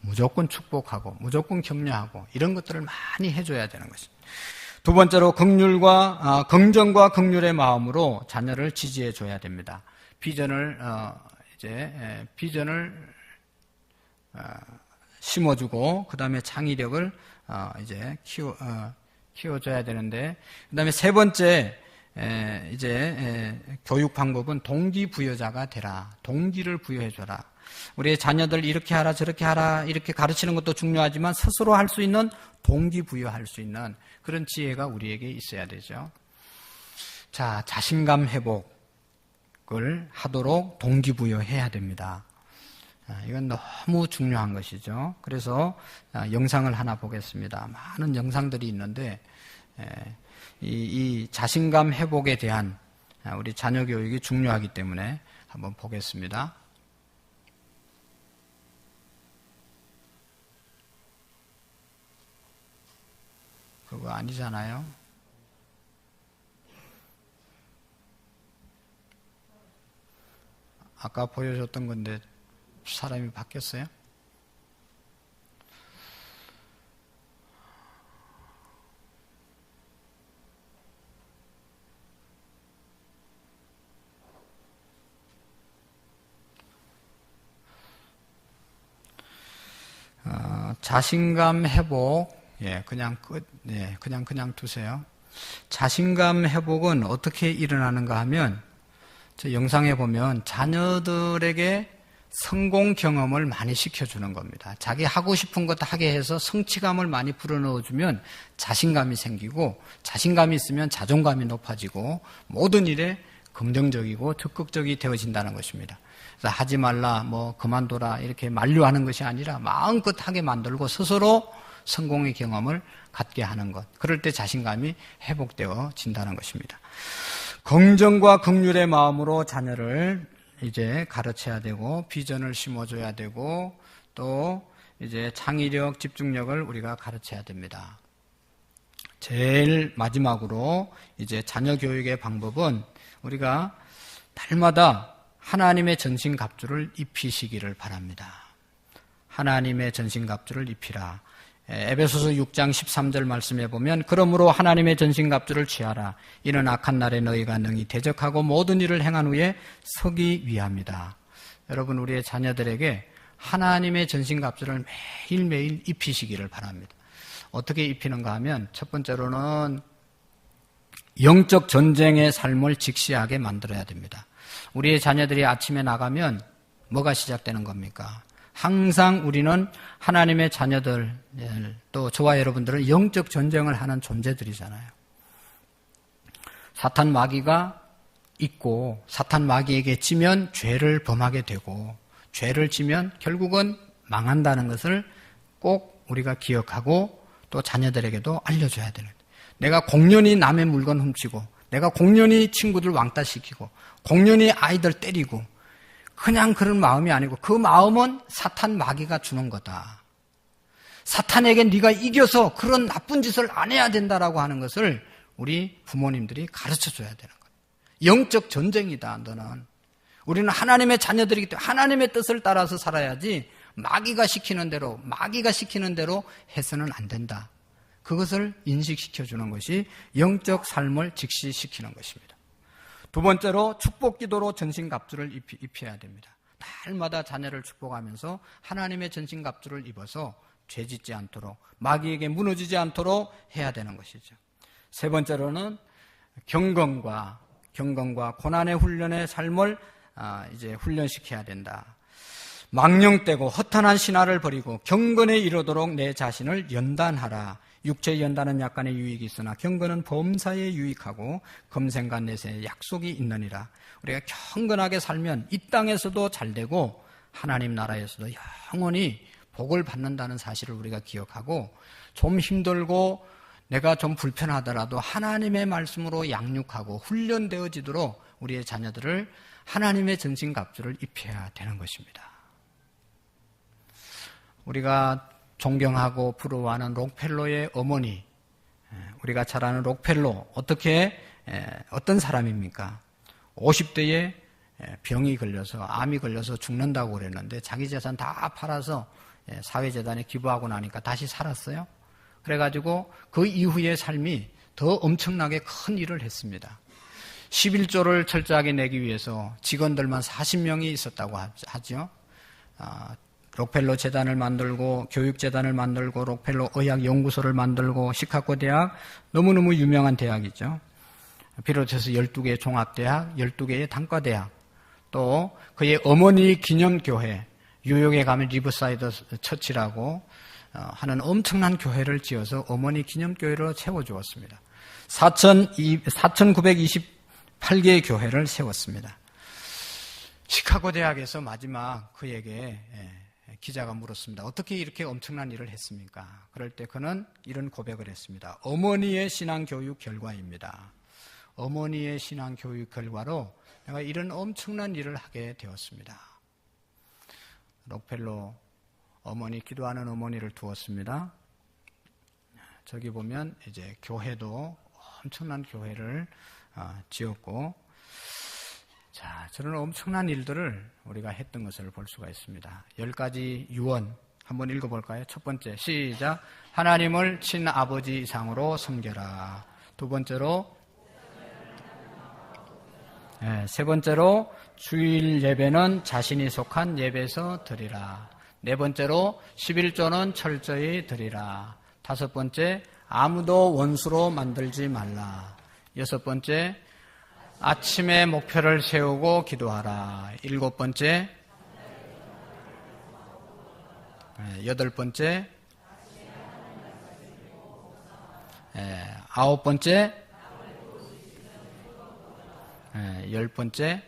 무조건 축복하고 무조건 격려하고 이런 것들을 많이 해줘야 되는 것입니다. 두 번째로 긍정과 긍휼의 마음으로 자녀를 지지해 줘야 됩니다. 비전을 심어주고 그 다음에 창의력을 키워줘야 되는데, 그 다음에 세 번째 교육 방법은 동기부여자가 되라. 동기를 부여해줘라. 우리의 자녀들 이렇게 하라 저렇게 하라 이렇게 가르치는 것도 중요하지만 스스로 할 수 있는 동기부여할 수 있는 그런 지혜가 우리에게 있어야 되죠. 자, 자신감 회복을 하도록 동기부여해야 됩니다. 이건 너무 중요한 것이죠. 그래서 영상을 하나 보겠습니다. 많은 영상들이 있는데 이 자신감 회복에 대한 우리 자녀 교육이 중요하기 때문에 한번 보겠습니다. 그거 아니잖아요. 아까 보여줬던 건데 사람이 바뀌었어요? 자신감 회복, 그냥 그냥 두세요. 자신감 회복은 어떻게 일어나는가 하면, 저 영상에 보면 자녀들에게 성공 경험을 많이 시켜주는 겁니다. 자기 하고 싶은 것 하게 해서 성취감을 많이 불어넣어주면 자신감이 생기고, 자신감이 있으면 자존감이 높아지고, 모든 일에 긍정적이고 적극적이 되어진다는 것입니다. 그래서 하지 말라, 그만둬라 이렇게 만류하는 것이 아니라 마음껏 하게 만들고 스스로 성공의 경험을 갖게 하는 것. 그럴 때 자신감이 회복되어진다는 것입니다. 긍정과 긍휼의 마음으로 자녀를 이제 가르쳐야 되고, 비전을 심어줘야 되고, 또 이제 창의력, 집중력을 우리가 가르쳐야 됩니다. 제일 마지막으로 이제 자녀 교육의 방법은 우리가 날마다 하나님의 전신갑주를 입히시기를 바랍니다. 하나님의 전신갑주를 입히라. 에베소서 6장 13절 말씀에 보면, 그러므로 하나님의 전신갑주를 취하라. 이는 악한 날에 너희가 능히 대적하고 모든 일을 행한 후에 서기 위함이다. 여러분, 우리의 자녀들에게 하나님의 전신갑주를 매일매일 입히시기를 바랍니다. 어떻게 입히는가 하면, 첫 번째로는 영적 전쟁의 삶을 직시하게 만들어야 됩니다. 우리의 자녀들이 아침에 나가면 뭐가 시작되는 겁니까? 항상 우리는 하나님의 자녀들, 또 저와 여러분들은 영적 전쟁을 하는 존재들이잖아요. 사탄 마귀가 있고, 사탄 마귀에게 지면 죄를 범하게 되고, 죄를 지면 결국은 망한다는 것을 꼭 우리가 기억하고 또 자녀들에게도 알려줘야 되는 거예요. 내가 공연히 남의 물건 훔치고, 내가 공연히 친구들 왕따시키고, 공연히 아이들 때리고, 그냥 그런 마음이 아니고 그 마음은 사탄 마귀가 주는 거다. 사탄에게 네가 이겨서 그런 나쁜 짓을 안 해야 된다라고 하는 것을 우리 부모님들이 가르쳐줘야 되는 거예요. 영적 전쟁이다, 너는. 우리는 하나님의 자녀들이기 때문에 하나님의 뜻을 따라서 살아야지 마귀가 시키는 대로 해서는 안 된다. 그것을 인식시켜주는 것이 영적 삶을 직시시키는 것입니다. 두 번째로 축복기도로 전신갑주를 입혀야 됩니다. 날마다 자녀를 축복하면서 하나님의 전신갑주를 입어서 죄짓지 않도록, 마귀에게 무너지지 않도록 해야 되는 것이죠. 세 번째로는 경건과 고난의 훈련의 삶을 이제 훈련시켜야 된다. 망령되고 허탄한 신화를 버리고 경건에 이르도록 내 자신을 연단하라. 육체의 연단은 약간의 유익이 있으나 경건은 범사에 유익하고 금생과 내세에 약속이 있느니라. 우리가 경건하게 살면 이 땅에서도 잘되고 하나님 나라에서도 영원히 복을 받는다는 사실을 우리가 기억하고, 좀 힘들고 내가 좀 불편하더라도 하나님의 말씀으로 양육하고 훈련되어지도록 우리의 자녀들을 하나님의 전신갑주를 입혀야 되는 것입니다. 우리가 존경하고 부러워하는 록펠로의 어머니, 우리가 잘 아는 록펠로, 어떤 사람입니까? 50대에 병이 걸려서, 암이 걸려서 죽는다고 그랬는데 자기 재산 다 팔아서 사회재단에 기부하고 나니까 다시 살았어요. 그래가지고 그 이후의 삶이 더 엄청나게 큰 일을 했습니다. 11조를 철저하게 내기 위해서 직원들만 40명이 있었다고 하죠. 록펠로 재단을 만들고, 교육재단을 만들고, 록펠로 의학연구소를 만들고, 시카고 대학, 너무너무 유명한 대학이죠. 비롯해서 12개의 종합대학, 12개의 단과대학, 또 그의 어머니 기념교회, 뉴욕에 가면 리버사이드 처치라고 하는 엄청난 교회를 지어서 어머니 기념교회로 세워주었습니다. 4,928개의 교회를 세웠습니다. 시카고 대학에서 마지막 그에게 기자가 물었습니다. 어떻게 이렇게 엄청난 일을 했습니까? 그럴 때 그는 이런 고백을 했습니다. 어머니의 신앙교육 결과입니다. 어머니의 신앙 교육 결과로 내가 이런 엄청난 일을 하게 되었습니다. 록펠러 어머니, 기도하는 어머니를 두었습니다. 저기 보면 이제 교회도 엄청난 교회를 지었고, 자, 저런 엄청난 일들을 우리가 했던 것을 볼 수가 있습니다. 10가지 유언 한번 읽어볼까요? 첫 번째, 시작. 하나님을 친아버지 이상으로 섬겨라. 두 번째로, 세 번째로, 주일 예배는 자신이 속한 예배에서 드리라. 네 번째로, 11조는 철저히 드리라. 다섯 번째, 아무도 원수로 만들지 말라. 여섯 번째, 아침에 목표를 세우고 기도하라. 일곱 번째, 여덟 번째, 아홉 번째, 열 번째,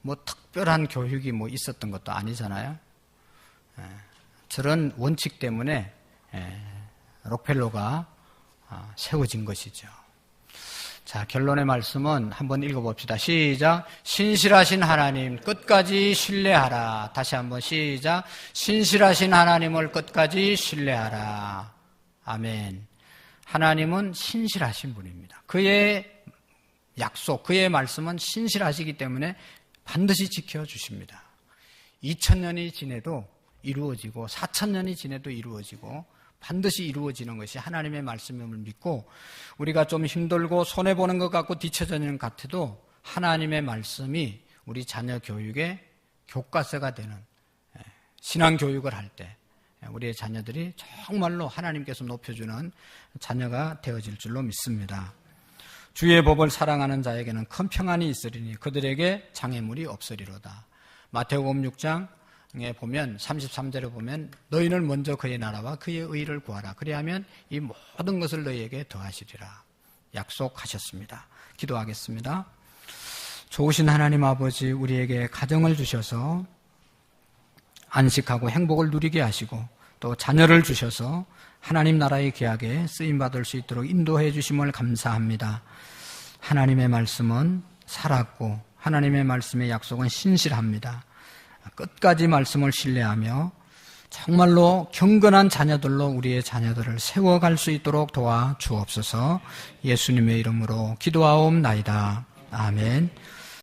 뭐 특별한 교육이 뭐 있었던 것도 아니잖아요. 저런 원칙 때문에 록펠러가 세워진 것이죠. 자, 결론의 말씀은 한번 읽어봅시다. 시작. 신실하신 하나님 끝까지 신뢰하라. 다시 한번 시작. 신실하신 하나님을 끝까지 신뢰하라. 아멘. 하나님은 신실하신 분입니다. 그의 약속, 그의 말씀은 신실하시기 때문에 반드시 지켜주십니다. 2000년이 지내도 이루어지고 4000년이 지내도 이루어지고 반드시 이루어지는 것이 하나님의 말씀임을 믿고, 우리가 좀 힘들고 손해보는 것 같고 뒤처지는 것 같아도 하나님의 말씀이 우리 자녀 교육의 교과서가 되는, 신앙교육을 할 때 우리의 자녀들이 정말로 하나님께서 높여주는 자녀가 되어질 줄로 믿습니다. 주의 법을 사랑하는 자에게는 큰 평안이 있으리니 그들에게 장애물이 없으리로다. 마태복음 6장에 보면 33절에 보면 너희는 먼저 그의 나라와 그의 의를 구하라. 그리하면 이 모든 것을 너희에게 더하시리라 약속하셨습니다. 기도하겠습니다. 좋으신 하나님 아버지, 우리에게 가정을 주셔서 안식하고 행복을 누리게 하시고 또 자녀를 주셔서 하나님 나라의 계약에 쓰임받을 수 있도록 인도해 주심을 감사합니다. 하나님의 말씀은 살았고 하나님의 말씀의 약속은 신실합니다. 끝까지 말씀을 신뢰하며 정말로 경건한 자녀들로 우리의 자녀들을 세워갈 수 있도록 도와 주옵소서. 예수님의 이름으로 기도하옵나이다. 아멘.